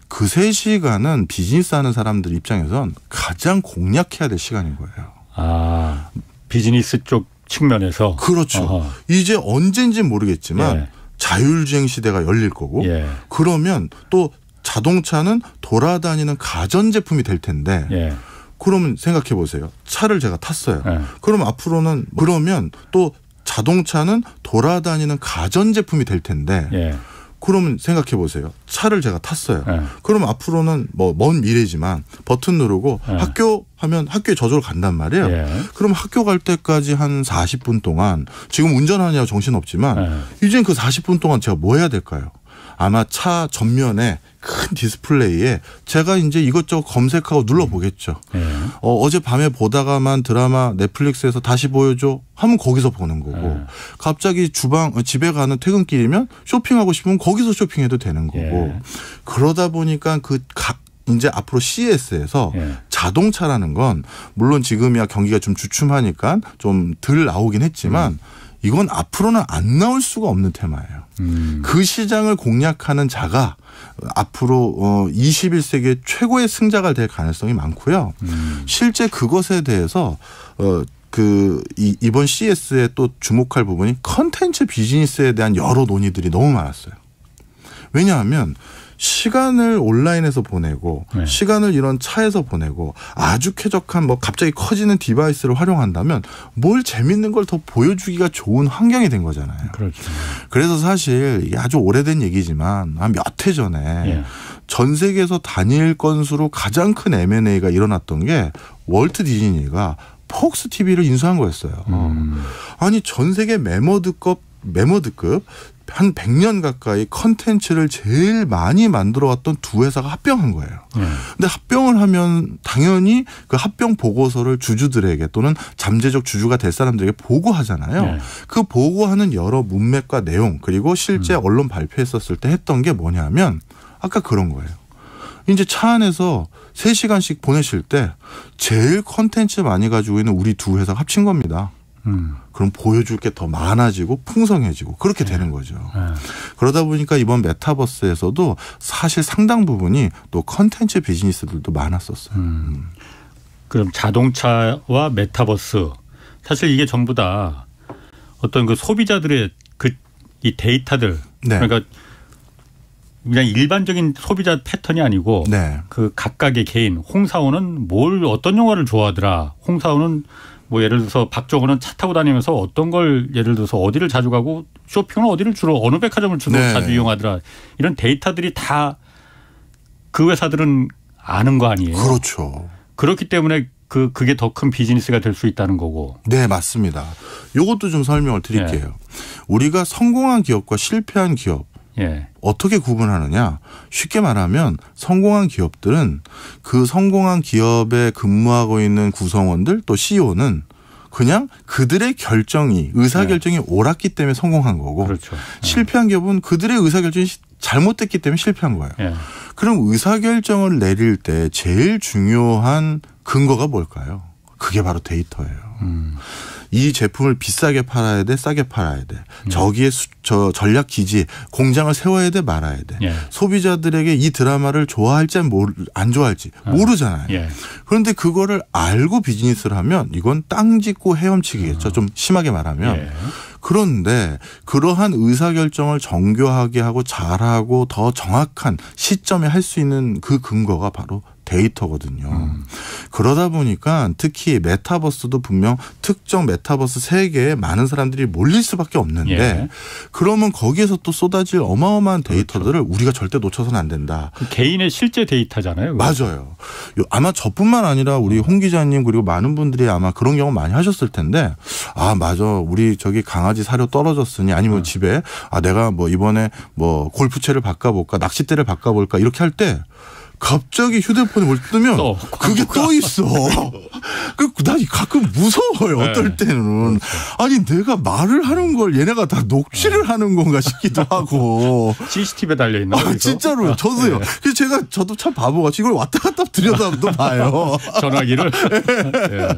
그 3시간은 비즈니스 하는 사람들 입장에선 가장 공략해야 될 시간인 거예요. 아, 비즈니스 쪽 측면에서. 그렇죠. 어허. 이제 언젠지 모르겠지만 예. 자율주행 시대가 열릴 거고 예. 그러면 또 자동차는 돌아다니는 가전제품이 될 텐데 예. 그러면 생각해 보세요. 차를 제가 tas어요. 예. 그럼 앞으로는 그러면 또 자동차는 돌아다니는 가전제품이 될 텐데 예. 그러면 생각해 보세요. 차를 제가 탔어요. 네. 그럼 앞으로는 뭐 먼 미래지만 버튼 누르고 네. 학교 하면 학교에 저절로 간단 말이에요. 네. 그럼 학교 갈 때까지 한 40분 동안 지금 운전하느냐고 정신없지만 네. 이젠 그 40분 동안 제가 뭐 해야 될까요? 아마 차 전면에 큰 디스플레이에 제가 이제 이것저것 검색하고 눌러보겠죠. 어젯밤에 보다가만 드라마 넷플릭스에서 다시 보여줘 하면 거기서 보는 거고 갑자기 집에 가는 퇴근길이면 쇼핑하고 싶으면 거기서 쇼핑해도 되는 거고 그러다 보니까 이제 앞으로 CES에서 자동차라는 건 물론 지금이야 경기가 좀 주춤하니까 좀 덜 나오긴 했지만 이건 앞으로는 안 나올 수가 없는 테마예요. 그 시장을 공략하는 자가 앞으로 21세기의 최고의 승자가 될 가능성이 많고요. 실제 그것에 대해서 이번 CES에 또 주목할 부분이 컨텐츠 비즈니스에 대한 여러 논의들이 너무 많았어요. 왜냐하면 시간을 온라인에서 보내고 네. 시간을 이런 차에서 보내고 아주 쾌적한 뭐 갑자기 커지는 디바이스를 활용한다면 뭘 재밌는 걸 더 보여주기가 좋은 환경이 된 거잖아요. 그렇죠. 그래서 사실 이게 아주 오래된 얘기지만 한 몇 해 전에 네. 전 세계에서 단일 건수로 가장 큰 M&A가 일어났던 게 월트 디즈니가 폭스 TV를 인수한 거였어요. 아니 전 세계 매머드급 한 100년 가까이 컨텐츠를 제일 많이 만들어왔던 두 회사가 합병한 거예요. 근데 합병을 하면 당연히 그 합병 보고서를 주주들에게 또는 잠재적 주주가 될 사람들에게 보고하잖아요. 그 보고하는 여러 문맥과 내용 그리고 실제 언론 발표했었을 때 했던 게 뭐냐면 아까 그런 거예요. 이제 차 안에서 3시간씩 보내실 때 제일 컨텐츠 많이 가지고 있는 우리 두 회사가 합친 겁니다. 그럼 보여줄 게 더 많아지고 풍성해지고 그렇게 되는 거죠. 그러다 보니까 이번 메타버스에서도 사실 상당 부분이 또 컨텐츠 비즈니스들도 많았었어요. 그럼 자동차와 메타버스 사실 이게 전부 다 어떤 그 소비자들의 이 데이터들 네. 그러니까 그냥 일반적인 소비자 패턴이 아니고 네. 그 각각의 개인 홍사원은 어떤 영화를 좋아하더라. 홍사원은 뭐 예를 들어서 박정호는 차 타고 다니면서 어떤 걸 예를 들어서 어디를 자주 가고 쇼핑은 어디를 주로 어느 백화점을 주로 네. 자주 이용하더라. 이런 데이터들이 다 그 회사들은 아는 거 아니에요. 그렇죠. 그렇기 때문에 그게 더 큰 비즈니스가 될 수 있다는 거고. 네, 맞습니다. 이것도 좀 설명을 드릴게요. 네. 우리가 성공한 기업과 실패한 기업 예. 어떻게 구분하느냐? 쉽게 말하면 성공한 기업들은 그 성공한 기업에 근무하고 있는 구성원들 또 CEO는 그냥 그들의 의사결정이 옳았기 때문에 성공한 거고 그렇죠. 실패한 기업은 그들의 의사결정이 잘못됐기 때문에 실패한 거예요. 예. 그럼 의사결정을 내릴 때 제일 중요한 근거가 뭘까요? 그게 바로 데이터예요. 이 제품을 비싸게 팔아야 돼, 싸게 팔아야 돼. 저기에 전략 기지, 공장을 세워야 돼, 말아야 돼. 예. 소비자들에게 이 드라마를 좋아할지 안 좋아할지 모르잖아요. 예. 그런데 그거를 알고 비즈니스를 하면 이건 땅 짚고 헤엄치기겠죠. 좀 심하게 말하면. 예. 그런데 그러한 의사결정을 정교하게 하고 잘하고 더 정확한 시점에 할 수 있는 그 근거가 바로 데이터거든요. 그러다 보니까 특히 메타버스도 분명 특정 메타버스 세계에 많은 사람들이 몰릴 수밖에 없는데 예. 그러면 거기에서 또 쏟아질 어마어마한 데이터들을 그렇죠. 우리가 절대 놓쳐서는 안 된다. 그 개인의 실제 데이터잖아요. 맞아요. 아마 저뿐만 아니라 우리 홍 기자님 그리고 많은 분들이 아마 그런 경험 많이 하셨을 텐데 아 맞아 우리 저기 강아지 사료 떨어졌으니 아니면 집에 내가 뭐 이번에 뭐 골프채를 바꿔볼까 낚싯대를 바꿔볼까 이렇게 할 때 갑자기 휴대폰에 뭘 뜨면 그게 떠 있어. 나 가끔 무서워요. 네. 어떨 때는. 아니 내가 말을 하는 걸 얘네가 다 녹취를 하는 건가 싶기도 하고. CCTV에 달려있나? 진짜로요. 저도요. 네. 그래서 저도 참 바보같이 이걸 왔다 갔다 들여다도 봐요. 전화기를. 네.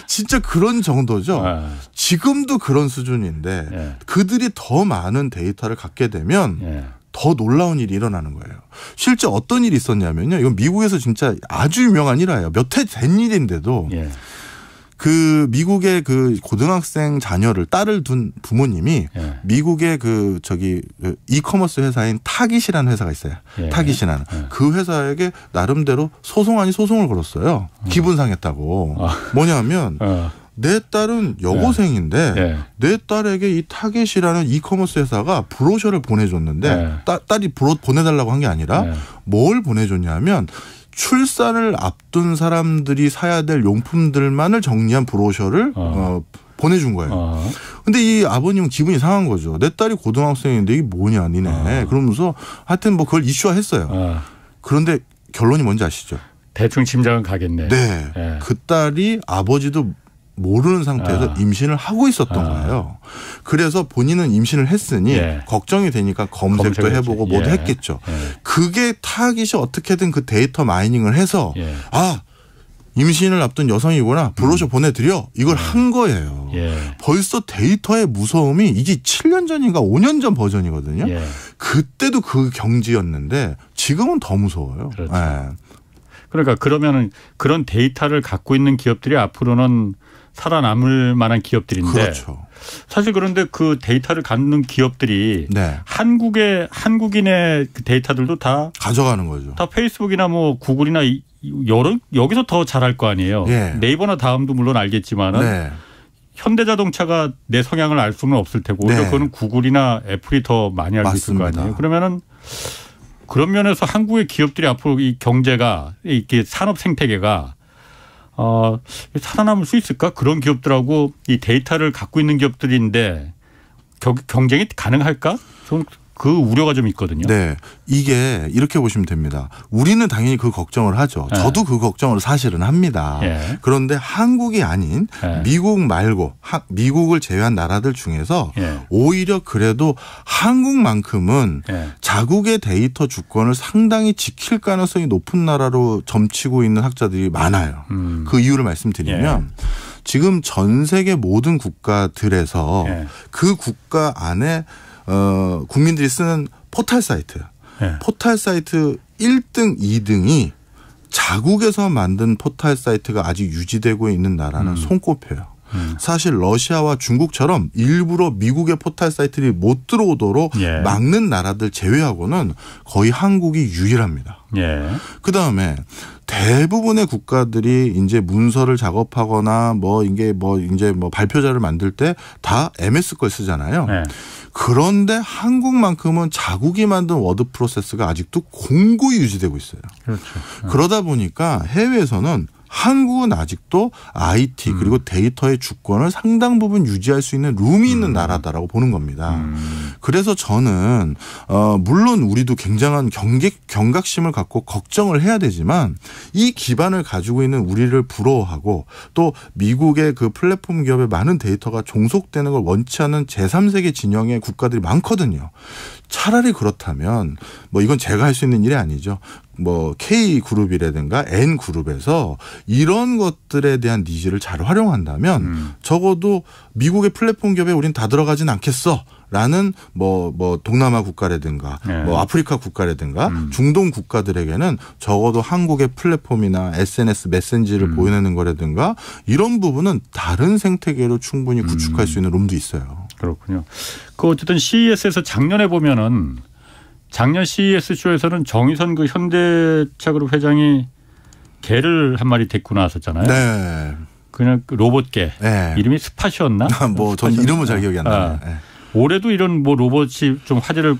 진짜 그런 정도죠. 네. 지금도 그런 수준인데 네. 그들이 더 많은 데이터를 갖게 되면 더 더 놀라운 일이 일어나는 거예요. 실제 어떤 일이 있었냐면요. 이건 미국에서 진짜 아주 유명한 일화예요. 몇 해 된 일인데도 예. 그 미국의 그 고등학생 자녀를 딸을 둔 부모님이 예. 미국의 그 저기 이커머스 회사인 타깃이라는 회사가 있어요. 예. 타깃이라는 그 회사에게 나름대로 소송 아닌 소송을 걸었어요. 기분 상했다고. 뭐냐면 내 딸은 여고생인데 네. 내 딸에게 이 타겟이라는 이커머스 회사가 브로셔를 보내줬는데 딸이 보내달라고 한 게 아니라 뭘 보내줬냐면 출산을 앞둔 사람들이 사야 될 용품들만을 정리한 브로셔를 보내준 거예요. 근데 이 아버님은 기분이 상한 거죠. 내 딸이 고등학생인데 이게 뭐냐 니네. 그러면서 하여튼 뭐 그걸 이슈화했어요. 그런데 결론이 뭔지 아시죠? 대충 짐작은 가겠네. 네. 예. 그 딸이 아버지도 모르는 상태에서 임신을 하고 있었던 거예요. 그래서 본인은 임신을 했으니 예. 걱정이 되니까 검색도 해보고 뭐도 했겠죠. 그게 타깃이 어떻게든 그 데이터 마이닝을 해서 임신을 앞둔 여성이구나. 브로셔 보내드려. 이걸 한 거예요. 벌써 데이터의 무서움이 이게 7년 전인가 5년 전 버전이거든요. 그때도 그 경지였는데 지금은 더 무서워요. 그렇죠. 그러니까 그러면은 그런 데이터를 갖고 있는 기업들이 앞으로는 살아남을 만한 기업들인데 그렇죠. 사실 그런데 그 데이터를 갖는 기업들이 한국인의 그 데이터들도 다 가져가는 거죠. 다 페이스북이나 뭐 구글이나 여기서 더 잘할 거 아니에요. 네이버나 다음도 물론 알겠지만은 현대자동차가 내 성향을 알 수는 없을 테고 오히려 그거는 구글이나 애플이 더 많이 알고 있을 거 아니에요. 그러면은 그런 면에서 한국의 기업들이 앞으로 이 경제가 이렇게 산업 생태계가 살아남을 수 있을까? 그런 기업들하고 이 데이터를 갖고 있는 기업들인데 경쟁이 가능할까? 좀 그 우려가 좀 있거든요. 네. 이게 이렇게 보시면 됩니다. 우리는 당연히 그 걱정을 하죠. 저도 그 걱정을 사실은 합니다. 그런데 한국이 아닌 미국 말고 미국을 제외한 나라들 중에서 오히려 그래도 한국만큼은 자국의 데이터 주권을 상당히 지킬 가능성이 높은 나라로 점치고 있는 학자들이 많아요. 그 이유를 말씀드리면 지금 전 세계 모든 국가들에서 그 국가 안에 국민들이 쓰는 포털 사이트. 포털 사이트 1등, 2등이 자국에서 만든 포털 사이트가 아직 유지되고 있는 나라는 손꼽혀요. 사실 러시아와 중국처럼 일부러 미국의 포털 사이트들이 못 들어오도록 막는 나라들 제외하고는 거의 한국이 유일합니다. 그다음에 대부분의 국가들이 이제 문서를 작업하거나 이제 발표자를 만들 때 다 MS 걸 쓰잖아요. 그런데 한국만큼은 자국이 만든 워드 프로세스가 아직도 공고히 유지되고 있어요. 그렇죠. 그러다 보니까 해외에서는 한국은 아직도 IT 그리고 데이터의 주권을 상당 부분 유지할 수 있는 룸이 있는 나라다라고 보는 겁니다. 그래서 저는 물론 우리도 굉장한 경각심을 갖고 걱정을 해야 되지만 이 기반을 가지고 있는 우리를 부러워하고 또 미국의 그 플랫폼 기업의 많은 데이터가 종속되는 걸 원치 않는 제3세계 진영의 국가들이 많거든요. 차라리 그렇다면 이건 제가 할 수 있는 일이 아니죠. K그룹이라든가 N그룹에서 이런 것들에 대한 니즈를 잘 활용한다면 적어도 미국의 플랫폼 기업에 우린 다 들어가진 않겠어. 라는 동남아 국가라든가 아프리카 국가라든가 중동 국가들에게는 적어도 한국의 플랫폼이나 SNS 메신지를 보여내는 거라든가 이런 부분은 다른 생태계로 충분히 구축할 수 있는 룸도 있어요. 그렇군요. 어쨌든 CES에서 작년에 보면은 작년 CES 쇼에서는 정의선 그 현대차그룹 회장이 개를 한 마리 데리고 나왔었잖아요. 네. 그냥 로봇개. 이름이 스팟이었나? 전 이름은 잘 기억이 안 나요. 올해도 이런 로봇이 좀 화제를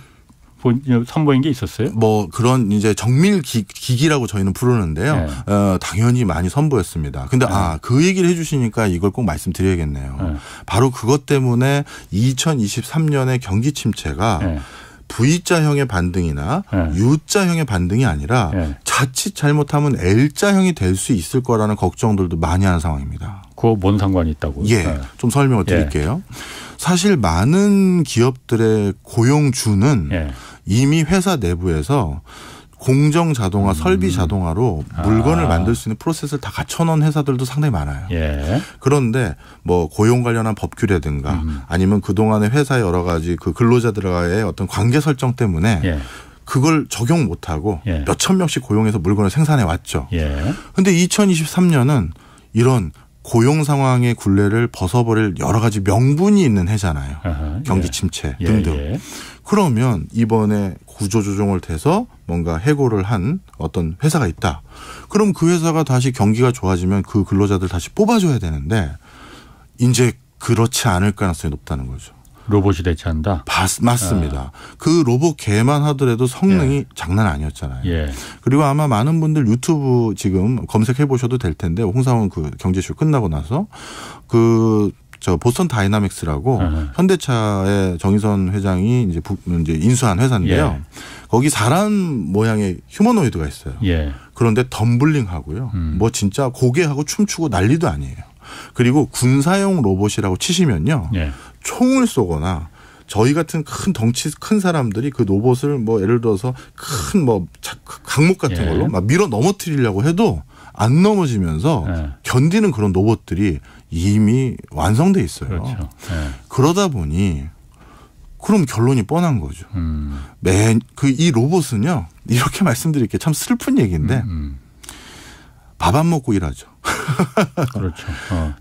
선보인 게 있었어요? 그런 이제 정밀 기기라고 저희는 부르는데요. 당연히 많이 선보였습니다. 근데 그 얘기를 해주시니까 이걸 꼭 말씀드려야겠네요. 바로 그것 때문에 2023년의 경기 침체가 V자형의 반등이나 U자형의 반등이 아니라 자칫 잘못하면 L자형이 될 수 있을 거라는 걱정들도 많이 하는 상황입니다. 그거 뭔 상관이 있다고요? 좀 설명을 드릴게요. 사실 많은 기업들의 고용주는 이미 회사 내부에서 공정 자동화, 설비 자동화로 물건을 만들 수 있는 프로세스를 다 갖춰놓은 회사들도 상당히 많아요. 예. 그런데 뭐 고용 관련한 법규라든가 아니면 그동안의 회사의 여러 가지 그 근로자들과의 어떤 관계 설정 때문에 예. 그걸 적용 못하고 예. 몇천 명씩 고용해서 물건을 생산해 왔죠. 예. 그런데 2023년은 이런 고용 상황의 굴레를 벗어버릴 여러 가지 명분이 있는 해잖아요. 아하, 경기 예. 침체 예, 등등. 예. 그러면 이번에 구조조정을 돼서 뭔가 해고를 한 어떤 회사가 있다. 그럼 그 회사가 다시 경기가 좋아지면 그 근로자들 다시 뽑아줘야 되는데 이제 그렇지 않을 가능성이 높다는 거죠. 로봇이 대체한다? 맞습니다. 그 로봇 개만 하더라도 성능이 예. 장난 아니었잖아요. 예. 그리고 아마 많은 분들 유튜브 지금 검색해 보셔도 될 텐데 홍사원 그 경제쇼 끝나고 나서 저 보스턴 다이나믹스라고 현대차의 정의선 회장이 이제 인수한 회사인데요. 예. 거기 사람 모양의 휴머노이드가 있어요. 예. 그런데 덤블링하고요. 뭐 진짜 고개하고 춤추고 난리도 아니에요. 그리고 군사용 로봇이라고 치시면요. 예. 총을 쏘거나 저희 같은 큰 덩치 큰 사람들이 그 로봇을 뭐 예를 들어서 큰 뭐 강목 같은 예. 걸로 막 밀어 넘어뜨리려고 해도 안 넘어지면서 예. 견디는 그런 로봇들이 이미 완성돼 있어요. 그렇죠. 예. 그러다 보니 그럼 결론이 뻔한 거죠. 이 로봇은요. 이렇게 말씀드릴게요. 참 슬픈 얘기인데 밥 안 먹고 일하죠. 그렇죠.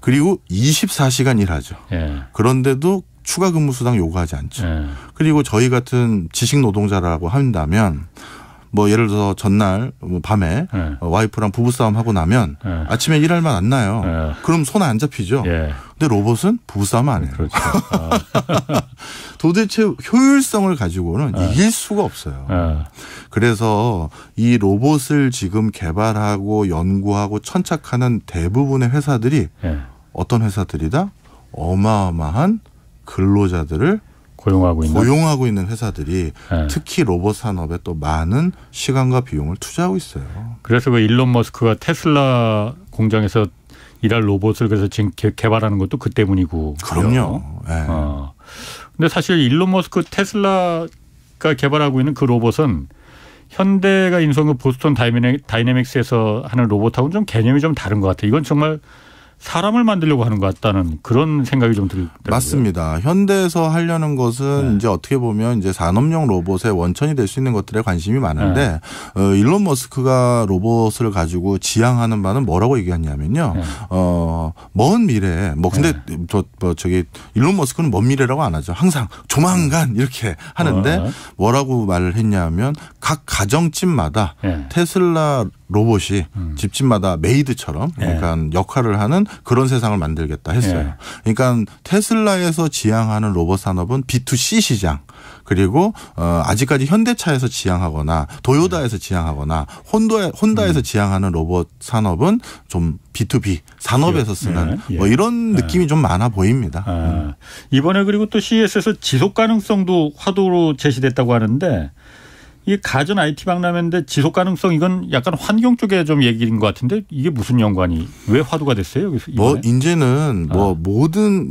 그리고 24시간 일하죠. 예. 그런데도 추가 근무 수당 요구하지 않죠. 예. 그리고 저희 같은 지식 노동자라고 한다면 뭐 예를 들어서 전날 밤에 예. 와이프랑 부부싸움 하고 나면 예. 아침에 일할 만 안 나요. 예. 그럼 손 안 잡히죠. 예. 근데 로봇은 부부싸움 안 해요. 그렇죠. 도대체 효율성을 가지고는 이길 수가 없어요. 그래서 이 로봇을 지금 개발하고 연구하고 천착하는 대부분의 회사들이 예. 어떤 회사들이다? 어마어마한 근로자들을 고용하고 있는 회사들이 예. 특히 로봇 산업에 또 많은 시간과 비용을 투자하고 있어요. 그래서 그 일론 머스크가 테슬라 공장에서 일할 로봇을 그래서 지금 개발하는 것도 그 때문이고. 그럼요. 네. 근데 사실 일론 머스크 테슬라가 개발하고 있는 그 로봇은 현대가 인수한 그 보스턴 다이내믹스에서 하는 로봇하고는 좀 개념이 좀 다른 것 같아요. 이건 정말 사람을 만들려고 하는 것 같다는 그런 생각이 좀 들더라고요. 맞습니다. 현대에서 하려는 것은 네. 이제 어떻게 보면 이제 산업용 로봇의 원천이 될 수 있는 것들에 관심이 많은데 일론 머스크가 로봇을 가지고 지향하는 바는 뭐라고 얘기하냐면요. 네. 먼 미래에 근데 저기 일론 머스크는 먼 미래라고 안 하죠. 항상 조만간 이렇게 하는데 뭐라고 말을 했냐면 각 가정집마다 테슬라 로봇이 집집마다 메이드처럼 그러니까 역할을 하는 그런 세상을 만들겠다 했어요. 그러니까 테슬라에서 지향하는 로봇 산업은 B2C 시장 그리고 아직까지 현대차에서 지향하거나 도요다에서 지향하거나 혼다에서 지향하는 로봇 산업은 좀 B2B 산업에서 쓰는 뭐 이런 느낌이 좀 많아 보입니다. 이번에 그리고 또 CES에서 지속 가능성도 화두로 제시됐다고 하는데 이게 가전 IT 박람회인데 지속 가능성 이건 약간 환경 쪽에 좀 얘기인 것 같은데 이게 무슨 연관이 왜 화두가 됐어요? 뭐 이제는 뭐 모든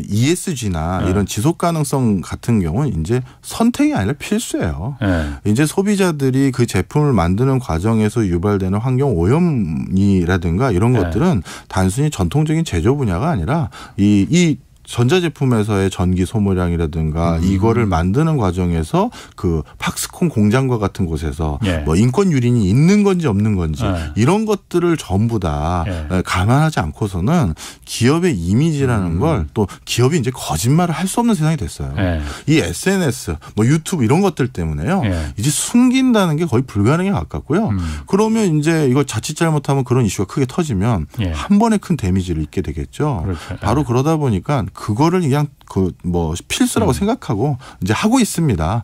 ESG나 이런 지속 가능성 같은 경우는 이제 선택이 아니라 필수예요. 이제 소비자들이 그 제품을 만드는 과정에서 유발되는 환경 오염이라든가 이런 것들은 단순히 전통적인 제조 분야가 아니라 이 전자제품에서의 전기 소모량이라든가 이거를 만드는 과정에서 그 팍스콘 공장과 같은 곳에서 뭐 인권 유린이 있는 건지 없는 건지 이런 것들을 전부 다 감안하지 않고서는 기업의 이미지라는 걸 또 기업이 이제 거짓말을 할 수 없는 세상이 됐어요. 이 SNS, 뭐 유튜브 이런 것들 때문에요. 이제 숨긴다는 게 거의 불가능에 가깝고요. 그러면 이제 이거 자칫 잘못하면 그런 이슈가 크게 터지면 한 번에 큰 데미지를 입게 되겠죠. 그렇죠. 바로 그러다 보니까 그거를 그냥 뭐 필수라고 생각하고 이제 하고 있습니다.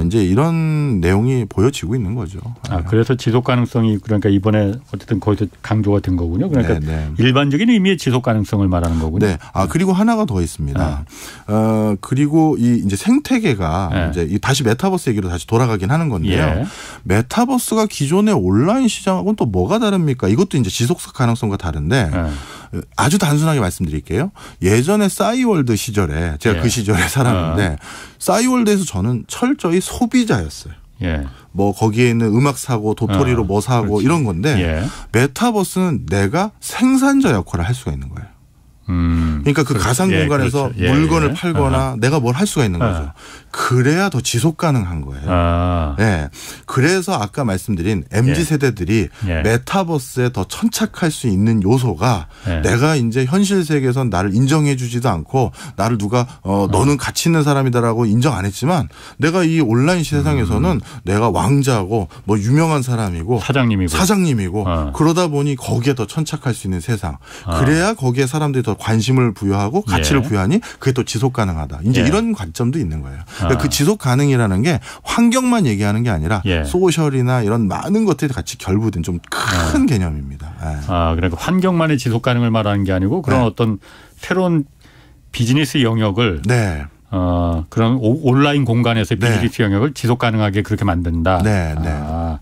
이제 이런 내용이 보여지고 있는 거죠. 그래서 지속 가능성이 그러니까 이번에 어쨌든 거기서 강조가 된 거군요. 그러니까 일반적인 의미의 지속 가능성을 말하는 거군요. 네. 그리고 하나가 더 있습니다. 그리고 이제 생태계가 이제 다시 메타버스 얘기로 다시 돌아가긴 하는 건데요. 메타버스가 기존의 온라인 시장하고는 또 뭐가 다릅니까? 이것도 이제 지속 가능성과 다른데 아주 단순하게 말씀드릴게요. 예전에 싸이월드 시절에 제가 그 시절의 사람인데 싸이월드에서 저는 철저히 소비자였어요. 예. 뭐 거기에 있는 음악 사고 도토리로 뭐 사고 그렇지. 이런 건데 예. 메타버스는 내가 생산자 역할을 할 수가 있는 거예요. 그러니까 그 가상 공간에서 그렇죠. 물건을 팔거나 내가 뭘 할 수가 있는 거죠. 그래야 더 지속 가능한 거예요. 네. 그래서 아까 말씀드린 MZ 세대들이 메타버스에 더 천착할 수 있는 요소가 내가 이제 현실 세계에서 나를 인정해 주지도 않고 나를 누가 너는 가치 있는 사람이다라고 인정 안 했지만 내가 이 온라인 세상에서는 내가 왕자고 뭐 유명한 사람이고 사장님이고 그러다 보니 거기에 더 천착할 수 있는 세상. 그래야 거기에 사람들이 더 관심을 부여하고 가치를 부여하니 그게 또 지속 가능하다. 이제 이런 관점도 있는 거예요. 그러니까 그 지속 가능이라는 게 환경만 얘기하는 게 아니라 소셜이나 이런 많은 것들이 같이 결부된 좀 큰 개념입니다. 그러니까 환경만의 지속 가능을 말하는 게 아니고 그런 어떤 새로운 비즈니스 영역을 그런 온라인 공간에서 비즈니스 영역을 지속 가능하게 그렇게 만든다.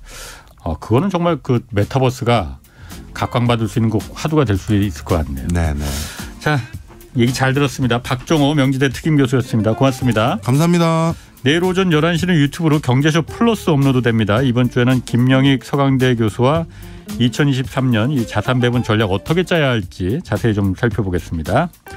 그거는 정말 그 메타버스가 각광받을 수 있는 그 화두가 될 수 있을 것 같네요. 자, 얘기 잘 들었습니다. 박종호 명지대 특임 교수였습니다. 고맙습니다. 감사합니다. 내일 오전 11시는 유튜브로 경제쇼 플러스 업로드됩니다. 이번 주에는 김영익 서강대 교수와 2023년 이 자산 배분 전략 어떻게 짜야 할지 자세히 좀 살펴보겠습니다.